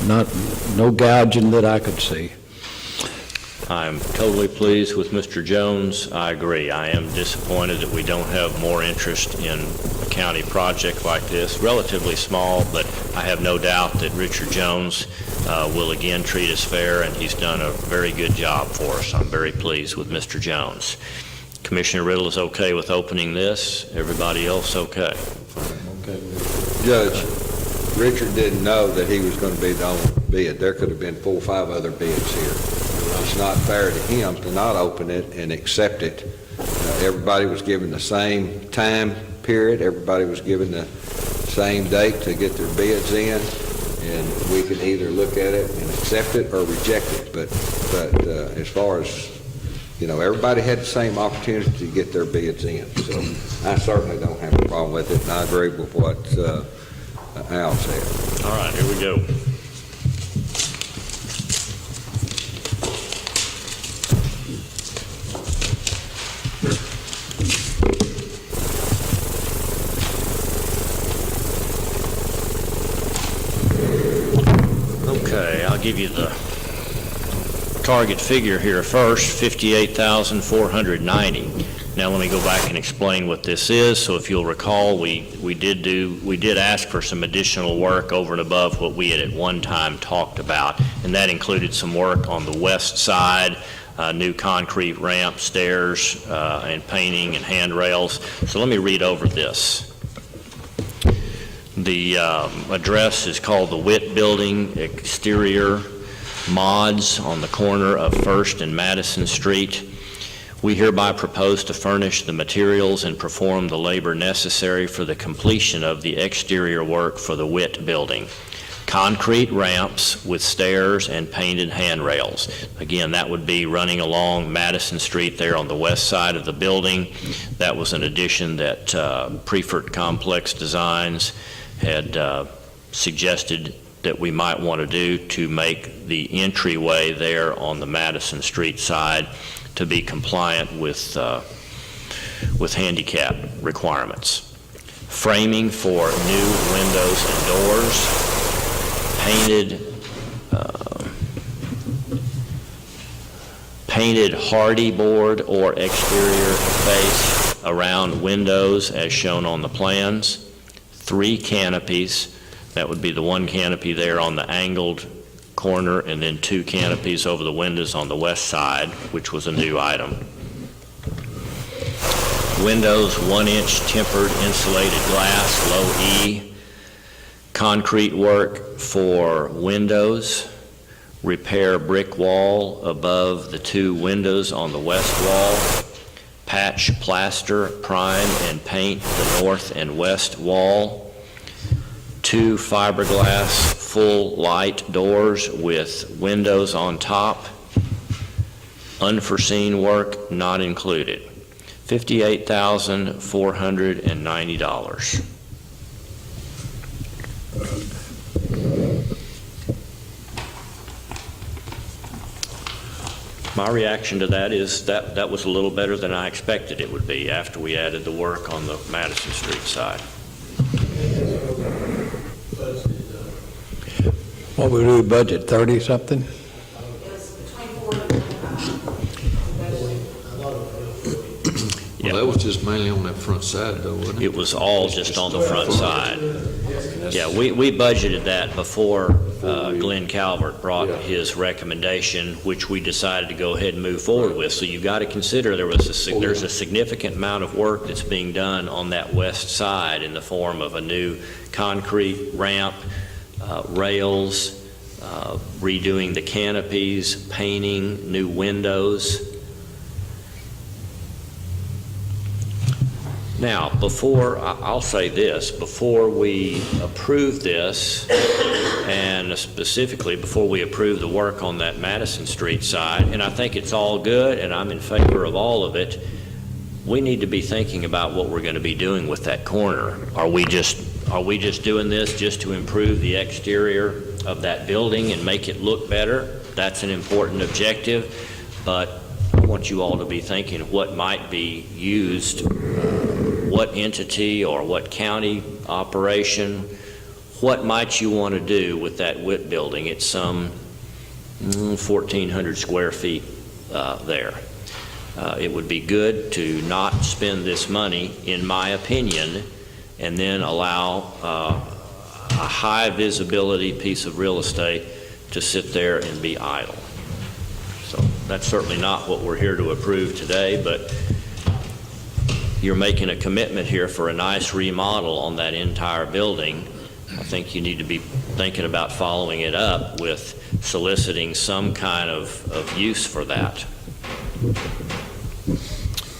no gouging that I could see. I'm totally pleased with Mr. Jones. I agree. I am disappointed that we don't have more interest in a county project like this. Relatively small, but I have no doubt that Richard Jones will again treat us fair, and he's done a very good job for us. I'm very pleased with Mr. Jones. Commissioner Riddle is okay with opening this. Everybody else okay? Okay. Judge, Richard didn't know that he was going to be the only bid. There could have been 4 or 5 other bids here. It's not fair to him to not open it and accept it. Everybody was given the same time period. Everybody was given the same date to get their bids in, and we can either look at it and accept it or reject it. But as far as, you know, everybody had the same opportunity to get their bids in. So I certainly don't have a problem with it, and I agree with what Al said. All right, here we go. Okay, I'll give you the target figure here first, $58,490. Now let me go back and explain what this is. So if you'll recall, we did ask for some additional work over and above what we had at one time talked about, and that included some work on the west side, new concrete ramp, stairs, and painting and handrails. So let me read over this. The address is called the Witt Building, exterior mods on the corner of First and Madison Street. We hereby propose to furnish the materials and perform the labor necessary for the completion of the exterior work for the WIT building. Concrete ramps with stairs and painted handrails. Again, that would be running along Madison Street there on the west side of the building. That was an addition that Prefert Complex Designs had suggested that we might want to do to make the entryway there on the Madison Street side to be compliant with handicap requirements. Framing for new windows and doors, painted hardy board or exterior face around windows as shown on the plans, 3 canopies. That would be the 1 canopy there on the angled corner, and then 2 canopies over the windows on the west side, which was a new item. Windows, 1-inch tempered insulated glass, low E. Concrete work for windows. Repair brick wall above the 2 windows on the west wall. Patch plaster, prime, and paint the north and west wall. 2 fiberglass full light doors with windows on top. Unforeseen work not included. $58,490. My reaction to that is that was a little better than I expected it would be after we added the work on the Madison Street side. What we do, budget 30-something? It was between 40 and 25. Well, that was just mainly on that front side though, wasn't it? It was all just on the front side. Yeah, we budgeted that before Glenn Calvert brought his recommendation, which we decided to go ahead and move forward with. So you've got to consider there's a significant amount of work that's being done on that west side in the form of a new concrete ramp, rails, redoing the canopies, painting, new windows. Now, I'll say this, before we approve this, and specifically before we approve the work on that Madison Street side, and I think it's all good, and I'm in favor of all of it, we need to be thinking about what we're going to be doing with that corner. Are we just doing this just to improve the exterior of that building and make it look better? That's an important objective, but I want you all to be thinking what might be used, what entity or what county operation, what might you want to do with that WIT building? It's some 1,400 square feet there. It would be good to not spend this money, in my opinion, and then allow a high visibility piece of real estate to sit there and be idle. So that's certainly not what we're here to approve today, but you're making a commitment here for a nice remodel on that entire building. I think you need to be thinking about following it up with soliciting some kind of use for that.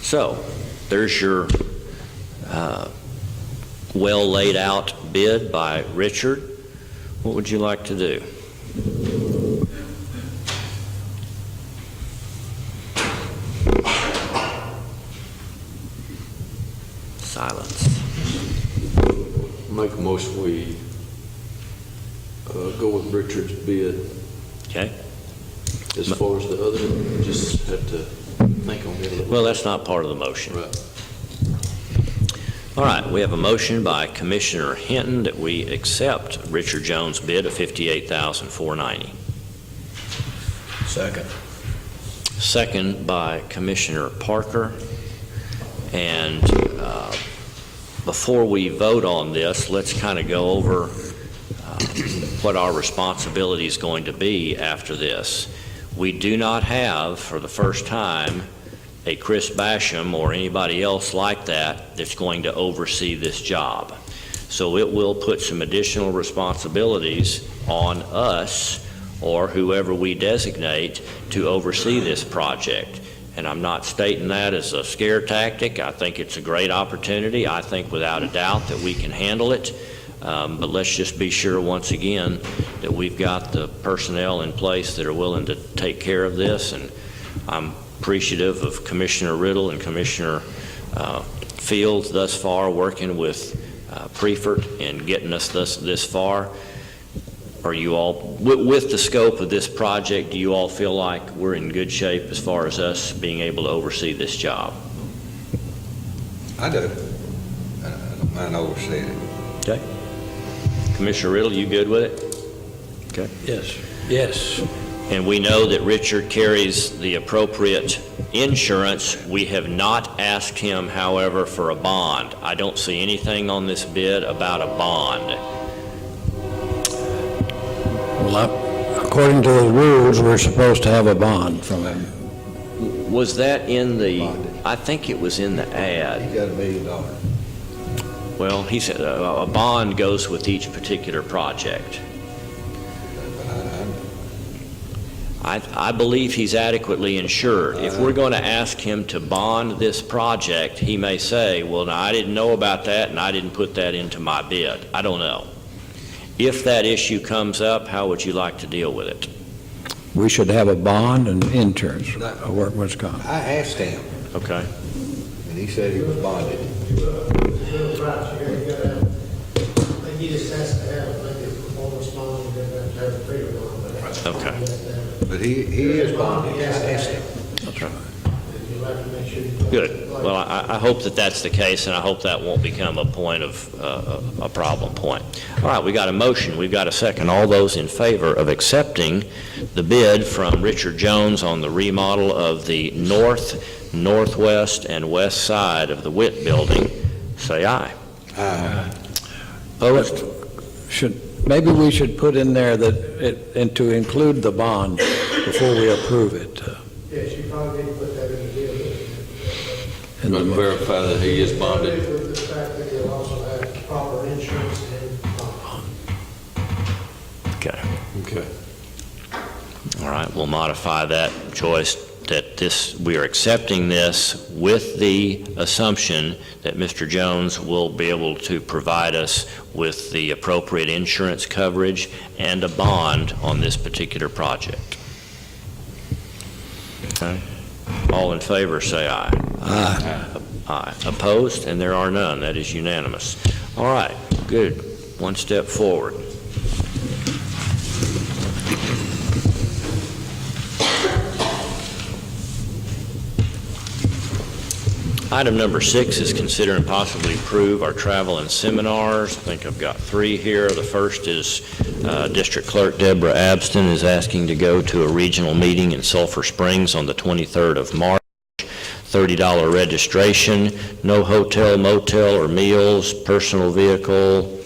So there's your well laid out bid by Richard. What would you like to do? Silence. Make a motion, we go with Richard's bid. Okay. As far as the other, just have to think on it a little. Well, that's not part of the motion. Right. All right, we have a motion by Commissioner Hinton that we accept Richard Jones' bid of $58,490. Second. Second by Commissioner Parker. And before we vote on this, let's kind of go over what our responsibility is going to be after this. We do not have, for the first time, a Chris Basham or anybody else like that that's going to oversee this job. So it will put some additional responsibilities on us or whoever we designate to oversee this project. And I'm not stating that as a scare tactic. I think it's a great opportunity. I think without a doubt that we can handle it. But let's just be sure, once again, that we've got the personnel in place that are willing to take care of this. And I'm appreciative of Commissioner Riddle and Commissioner Fields thus far, working with Prefert and getting us this far. Are you all, with the scope of this project, do you all feel like we're in good shape as far as us being able to oversee this job? I do. I don't mind overseeing it. Okay. Commissioner Riddle, you good with it? Okay. Yes. Yes. And we know that Richard carries the appropriate insurance. We have not asked him, however, for a bond. I don't see anything on this bid about a bond. Well, according to the rules, we're supposed to have a bond from him. Was that in the, I think it was in the ad. He got $1 million. Well, he said a bond goes with each particular project. I believe he's adequately insured. If we're going to ask him to bond this project, he may say, well, no, I didn't know about that and I didn't put that into my bid. I don't know. If that issue comes up, how would you like to deal with it? We should have a bond and insurance, a workman's comp. I asked him, Okay. and he said he was bonded. Bill's right, you gotta have, I think he just has to have, like, a performance bond, and then have a freedom bond. Okay. But he is bonded. I asked him. That's right. You'll have to make sure you. Good. Well, I hope that that's the case, and I hope that won't become a point of, a problem point. All right, we got a motion. We've got a second. All those in favor of accepting the bid from Richard Jones on the remodel of the north, northwest, and west side of the Witt Building, say aye. Aye. Opposed? Maybe we should put in there and to include the bond before we approve it. Yes, you probably need to put that in the deal. in the motion. Verify that he is bonded. With the fact that you'll also have proper insurance and bond. Okay. Okay. All right, we'll modify that, Joyce, that we are accepting this with the assumption that Mr. Jones will be able to provide us with the appropriate insurance coverage and a bond on this particular project. Okay. All in favor, say aye. Aye. Aye. Opposed? And there are none. That is unanimous. All right, good. One step forward. Item number 6 is consider and possibly approve our travel and seminars. I think I've got 3 here. The first is District Clerk Deborah Abston is asking to go to a regional meeting in Sulphur Springs on the 23rd of March. $30 registration, no hotel, motel, or meals, personal vehicle,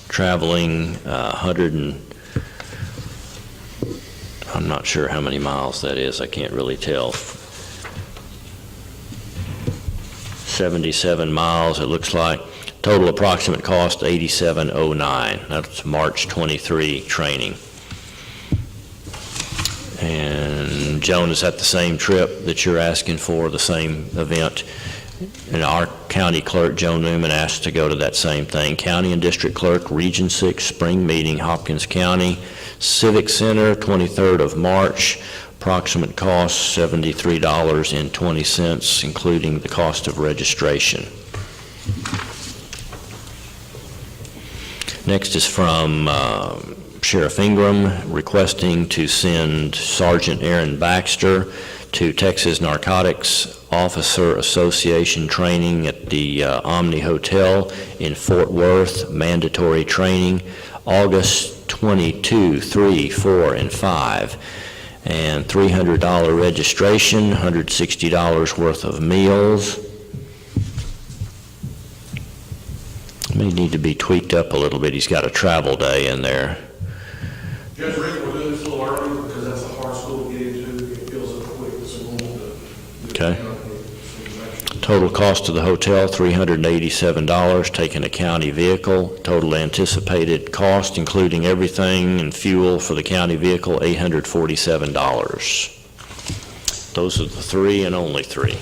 traveling 100 and I'm not sure how many miles that is. I can't really tell. 77 miles, it looks like. Total approximate cost $87.09. That's March 23 training. And Joan, is that the same trip that you're asking for, the same event? And our county clerk, Joan Newman, asked to go to that same thing. County and District Clerk, Region 6 Spring Meeting, Hopkins County, Civic Center, 23rd of March. Approximate cost $73.20, including the cost of registration. Next is from Sheriff Ingram, requesting to send Sergeant Aaron Baxter to Texas Narcotics Officer Association training at the Omni Hotel in Fort Worth, mandatory training, August 22, 3, 4, and 5. And $300 registration, $160 worth of meals. May need to be tweaked up a little bit. He's got a travel day in there. Judge Rick, we're doing this a little early because that's a hard school to get into. It feels so quick, so we'll Okay. Total cost of the hotel, $387, taking a county vehicle. Total anticipated cost, including everything and fuel for the county vehicle, $847. Those are the three and only three.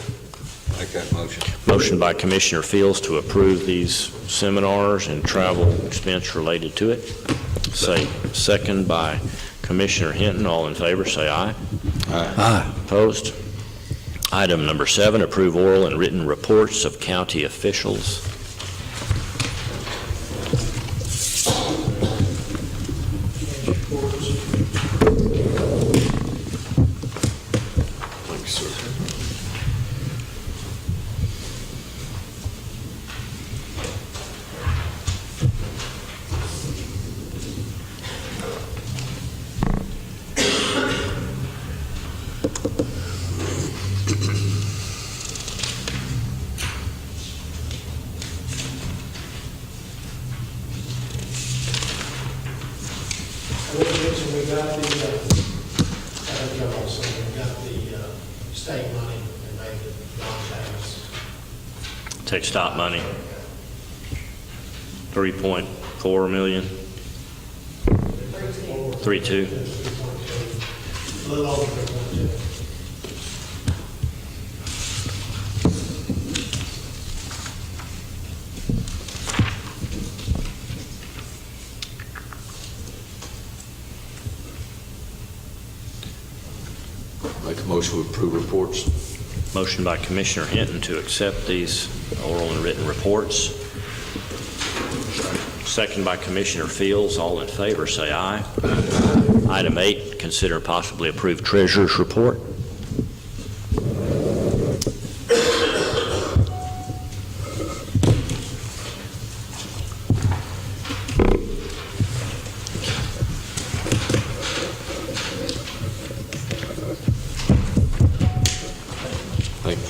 Make that motion. Motion by Commissioner Fields to approve these seminars and travel expense related to it. Second by Commissioner Hinton. All in favor, say aye. Aye. Opposed? Item number 7, approve oral and written reports of county officials. Thank you, sir. We got the state money and made the non-tax. Take stop money. 3.4 million. 3.2. A little over 3.2. Make a motion to approve reports. Motion by Commissioner Hinton to accept these oral and written reports. Second by Commissioner Fields. All in favor, say aye. Item 8, consider and possibly approve treasurer's report. Thank you.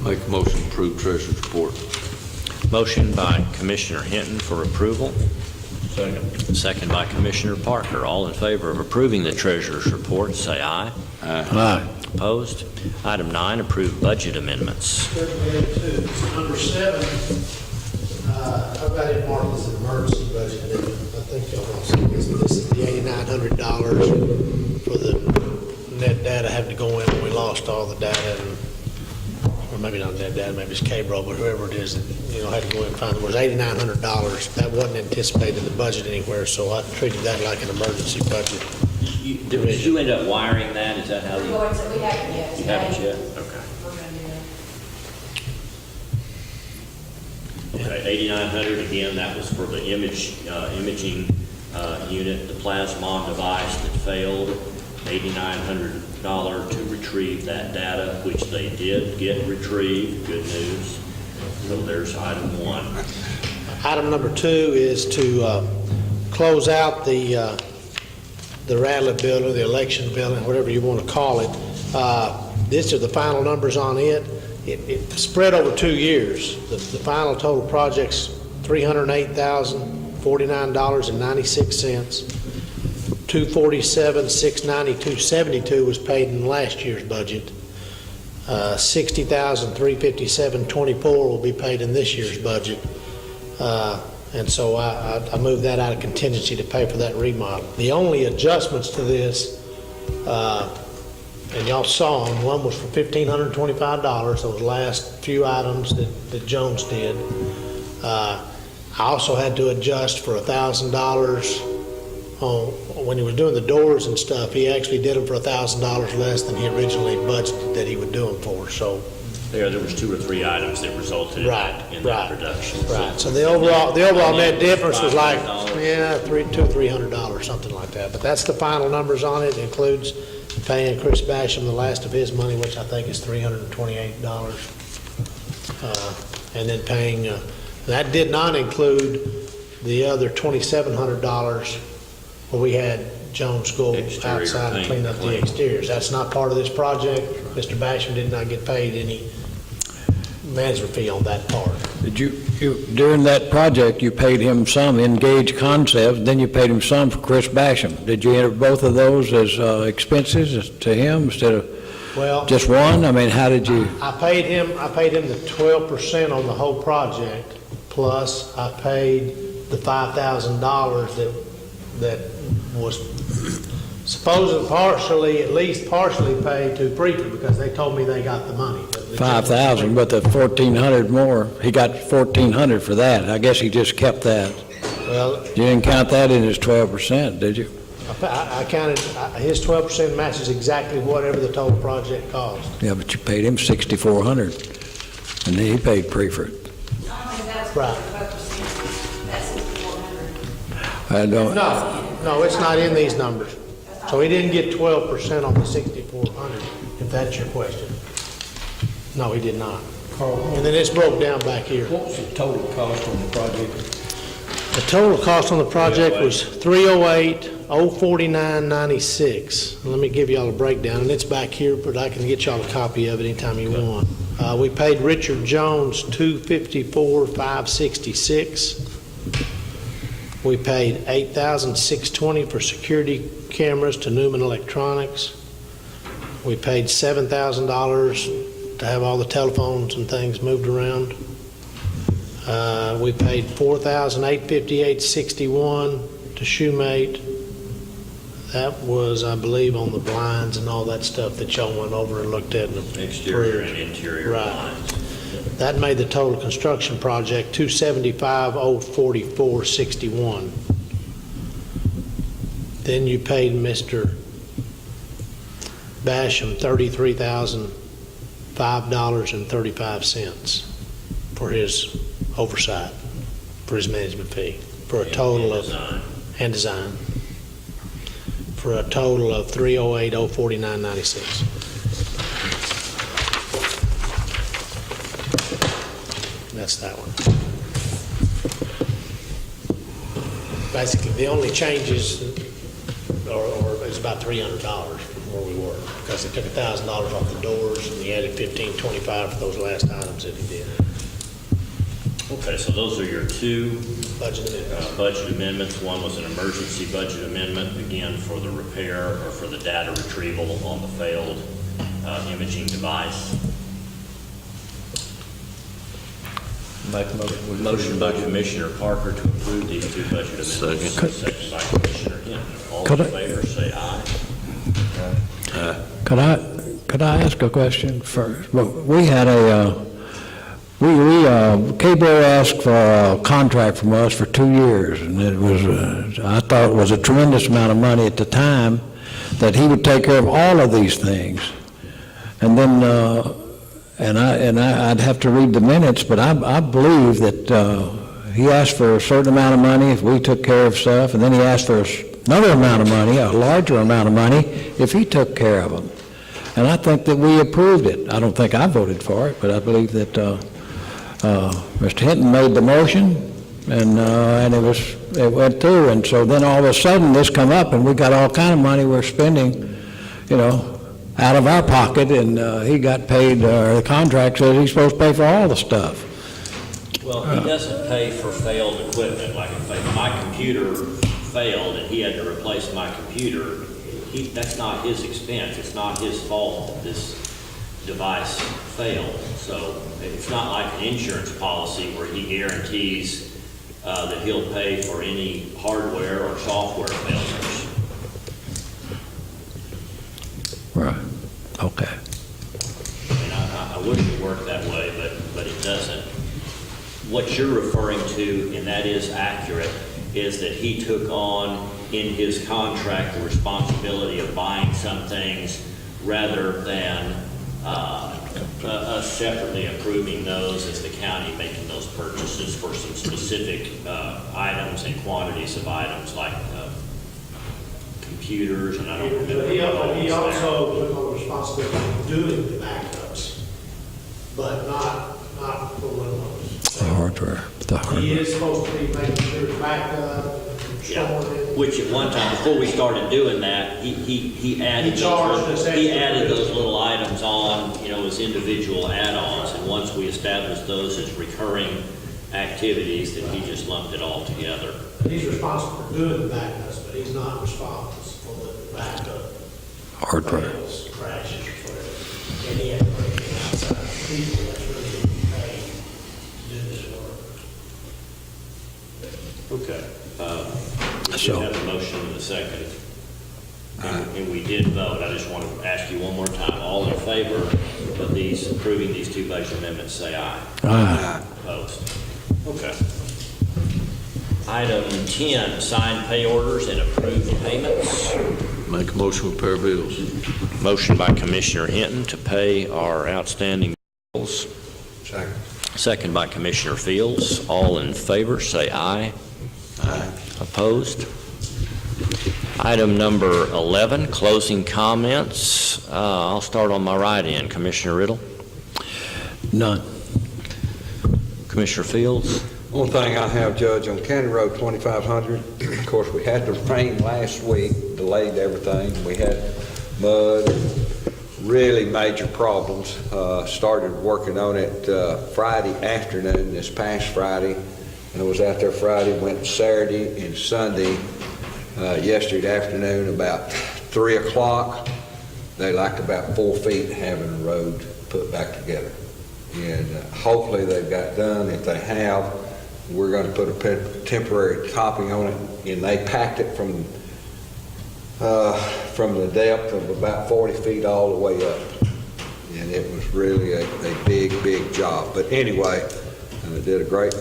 Make a motion to approve treasurer's report. Motion by Commissioner Hinton for approval. Second by Commissioner Parker. All in favor of approving the treasurer's report, say aye. Aye. Opposed? Item 9, approve budget amendments. Number 7, I've got it marked as an emergency budget. I think y'all want to see this. This is the $8,900 for the net data having to go in when we lost all the data, or maybe not net data, maybe it's K-Bro, but whoever it is that, had to go in and find it. It was $8,900. That wasn't anticipated in the budget anywhere, so I treated that like an emergency budget. Did you end up wiring that? Is that how We you? haven't yet. You haven't yet? Okay. We're gonna do that. Okay, 8,900, again, that was for the imaging unit, the plasmon device that failed, $8,900 to retrieve that data, which they did get retrieved, good news. So there's item 1. Item number 2 is to close out the Rattler building, the election building, whatever you want to call it. These are the final numbers on it. It spread over 2 years. The final total project's $308,049.96. $247,692.72 was paid in last year's budget. $60,357.24 will be paid in this year's budget. And so I moved that out of contingency to pay for that remodel. The only adjustments to this, and y'all saw them, one was for $1,525, those last few items that Jones did. I also had to adjust for $1,000 when he was doing the doors and stuff. He actually did them for $1,000 less than he originally budgeted that he would do them for. So There was 2 or 3 items that resulted in that reduction. Right, so the overall net difference was like, yeah, $300, something like that. But that's the final numbers on it. It includes paying Chris Basham the last of his money, which I think is $328. And then paying, that did not include the other $2,700 where we had Jones go Exterior outside and paint clean up the clean. exteriors. That's not part of this project. Mr. Basham did not get paid any management fee on that part. Did you, during that project, you paid him some Engage Concepts, then you paid him some for Chris Basham. Did you enter both of those as expenses to him instead of Well, just one? I mean, how did you? I paid him the 12% on the whole project, plus I paid the $5,000 that was supposedly partially, at least partially paid to Prefer, because they told me they got the money. 5,000, but the 1,400 more, he got 1,400 for that. I guess he just kept that. Well, You didn't count that in his 12%, did you? I counted, his 12% matches exactly whatever the total project cost. Yeah, but you paid him 6,400, and then he paid Prefer. Right. That's 400. I don't. No, it's not in these numbers. So he didn't get 12% on the 6,400, if that's your question. No, he did not. And then it's broke down back here. What was the total cost on the project? The total cost on the project was $308,049.96. Let me give y'all a breakdown, and it's back here, but I can get y'all a copy of it anytime you want. We paid Richard Jones $254,566. We paid $8,620 for security cameras to Newman Electronics. We paid $7,000 to have all the telephones and things moved around. We paid $4,858.61 to Shoemate. That was, I believe, on the blinds and all that stuff that y'all went over and looked at. Exterior and interior Right. lines. That made the total construction project $275,044.61. Then you paid Mr. Basham $33,005.35 for his oversight, for his management fee, for a total of, and design, for a total of $308,049.96. That's that one. Basically, the only changes is about $300 from where we were, because they took $1,000 off the doors and he added $1,525 for those last items that he did. Okay, so those are your 2 Budget amendments. budget amendments. One was an emergency budget amendment, again, for the repair or for the data retrieval on the failed imaging device. Make a motion. Motion by Commissioner Parker to approve these 2 budget amendments. Second by Commissioner Hinton. All in favor, say aye. Could I ask a question first? Well, we had Cable asked for a contract from us for 2 years, and it was, I thought it was a tremendous amount of money at the time, that he would take care of all of these things. And then, I'd have to read the minutes, but I believe that he asked for a certain amount of money if we took care of stuff, and then he asked for another amount of money, a larger amount of money, if he took care of them. And I think that we approved it. I don't think I voted for it, but I believe that Mr. Hinton made the motion, and it went through. And so then all of a sudden this come up, and we got all kind of money we're spending, out of our pocket, and he got paid. The contract says he's supposed to pay for all the stuff. Well, he doesn't pay for failed equipment. Like if my computer failed and he had to replace my computer, that's not his expense. It's not his fault that this device failed. So it's not like an insurance policy where he guarantees that he'll pay for any hardware or software failures. Right. Okay. I mean, I wish it worked that way, but it doesn't. What you're referring to, and that is accurate, is that he took on in his contract the responsibility of buying some things rather than us separately approving those as the county making those purchases for some specific items and quantities of items like computers, and I don't remember. But he what all was there. also took on the responsibility of doing the backups, but not for one of those. The hardware, He is supposed to be making sure it's backed up, Yeah, storing it. which at one time, before we started doing that, he added He charged those, us he extra added for those this. little items on, as individual add-ons, and once we established those as recurring activities, then he just lumped it all together. He's responsible for doing the backups, but he's not responsible for the backup. hardware. Fails, crashes, or whatever. And he had to bring in outside people that's really getting paid to do this work. Okay. We So- did have a motion in a second. And we did vote. I just want to ask you one more time. All in favor of approving these two budget amendments, say aye. Aye. Opposed? Okay. Item 10, sign pay orders and approved payments. Make a motion with pair of bills. Motion by Commissioner Hinton to pay our outstanding bills. Second. Second by Commissioner Fields. All in favor, say aye. Aye. Opposed? Item number 11, closing comments. I'll start on my right end. Commissioner Riddle. None. Commissioner Fields. One thing I have, Judge, on County Road 2500, of course, we had the rain last week, delayed everything. We had mud, really major problems. Started working on it Friday afternoon, this past Friday. And I was out there Friday, went Saturday and Sunday. Yesterday afternoon, about 3 o'clock, they like about 4 feet having the road put back together. And hopefully they've got done. If they have, we're going to put a temporary topping on it, and they packed it from the depth of about 40 feet all the way up. And it was really a big job. But anyway, they did a great,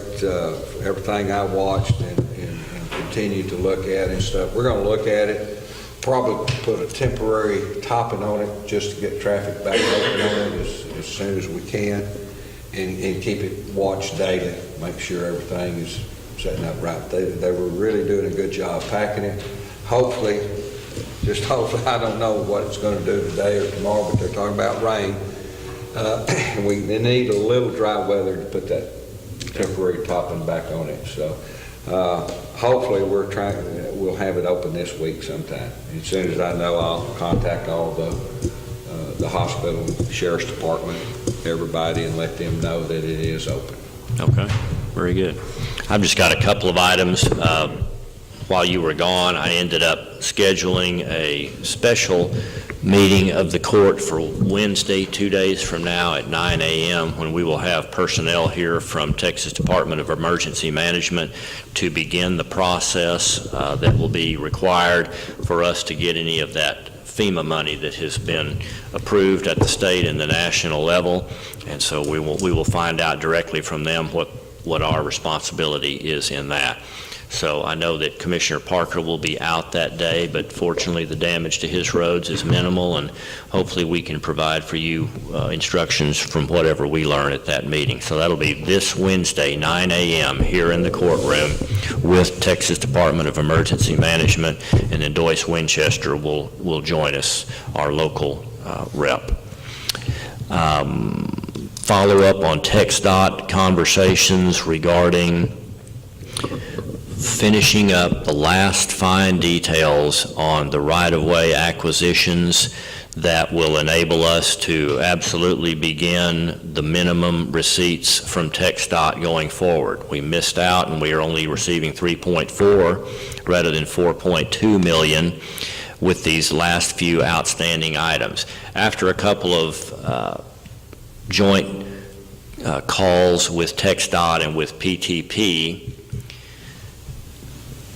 everything I watched and continue to look at and stuff. We're going to look at it, probably put a temporary topping on it just to get traffic back open on it as soon as we can, and keep it watched daily, make sure everything is setting up right. They were really doing a good job packing it. Hopefully, I don't know what it's going to do today or tomorrow, but they're talking about rain. We need a little dry weather to put that temporary topping back on it. So hopefully we'll have it open this week sometime. As soon as I know, I'll contact all the hospital, sheriff's department, everybody, and let them know that it is open. Okay, very good. I've just got a couple of items. While you were gone, I ended up scheduling a special meeting of the court for Wednesday, 2 days from now at 9 a.m., when we will have personnel here from Texas Department of Emergency Management to begin the process that will be required for us to get any of that FEMA money that has been approved at the state and the national level. And so we will find out directly from them what our responsibility is in that. So I know that Commissioner Parker will be out that day, but fortunately the damage to his roads is minimal, and hopefully we can provide for you instructions from whatever we learn at that meeting. So that'll be this Wednesday, 9 a.m. here in the courtroom with Texas Department of Emergency Management, and then Doyce Winchester will join us, our local rep. Follow up on TxDOT conversations regarding finishing up the last fine details on the right-of-way acquisitions that will enable us to absolutely begin the minimum receipts from TxDOT going forward. We missed out, and we are only receiving 3.4 rather than 4.2 million with these last few outstanding items. After a couple of joint calls with TxDOT and with PTP,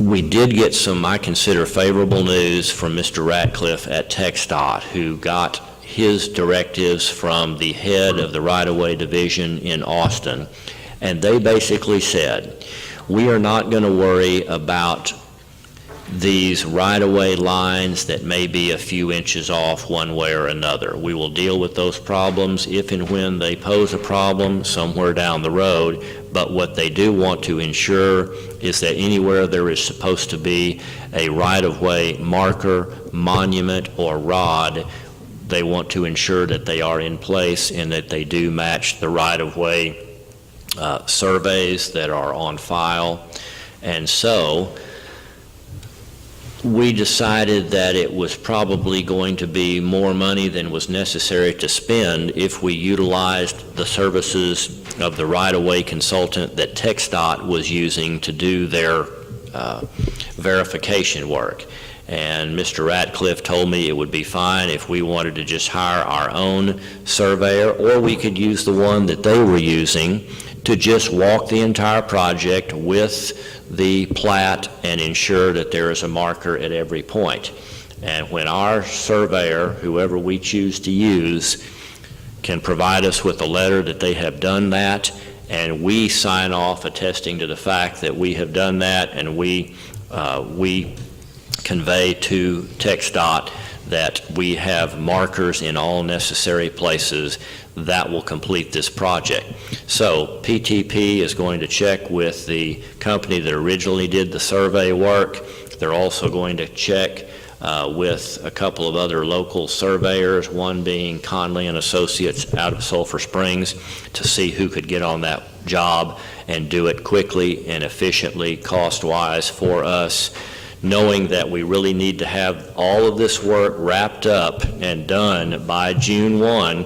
we did get some, I consider, favorable news from Mr. Ratcliffe at TxDOT, who got his directives from the head of the right-of-way division in Austin, and they basically said, we are not going to worry about these right-of-way lines that may be a few inches off one way or another. We will deal with those problems if and when they pose a problem somewhere down the road, but what they do want to ensure is that anywhere there is supposed to be a right-of-way marker, monument, or rod, they want to ensure that they are in place and that they do match the right-of-way surveys that are on file. And so we decided that it was probably going to be more money than was necessary to spend if we utilized the services of the right-of-way consultant that TxDOT was using to do their verification work. And Mr. Ratcliffe told me it would be fine if we wanted to just hire our own surveyor, or we could use the one that they were using to just walk the entire project with the plat and ensure that there is a marker at every point. And when our surveyor, whoever we choose to use, can provide us with a letter that they have done that, and we sign off attesting to the fact that we have done that, and we convey to TxDOT that we have markers in all necessary places, that will complete this project. So PTP is going to check with the company that originally did the survey work. They're also going to check with a couple of other local surveyors, one being Conley and Associates out of Sulphur Springs, to see who could get on that job and do it quickly and efficiently, cost-wise for us, knowing that we really need to have all of this work wrapped up and done by June 1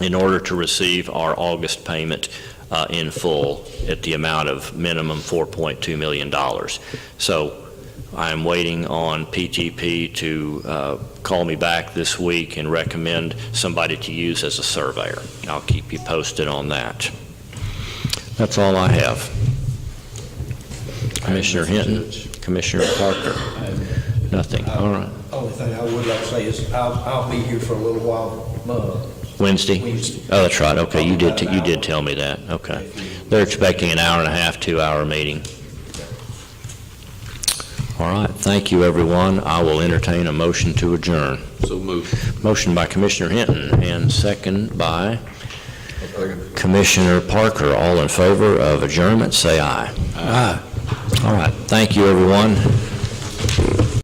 in order to receive our August payment in full at the amount of minimum $4.2 million. So I'm waiting on PTP to call me back this week and recommend somebody to use as a surveyor. I'll keep you posted on that. That's all I have. Commissioner Hinton, Commissioner Parker, nothing. All right. Only thing I would like to say is I'll be here for a little while. Wednesday? Oh, that's right. Okay, you did tell me that. Okay. They're expecting an hour and a half, 2-hour meeting. All right. Thank you, everyone. I will entertain a motion to adjourn. So moved. Motion by Commissioner Hinton and second by Commissioner Parker. All in favor of adjournment, say aye. Aye. All right. Thank you, everyone.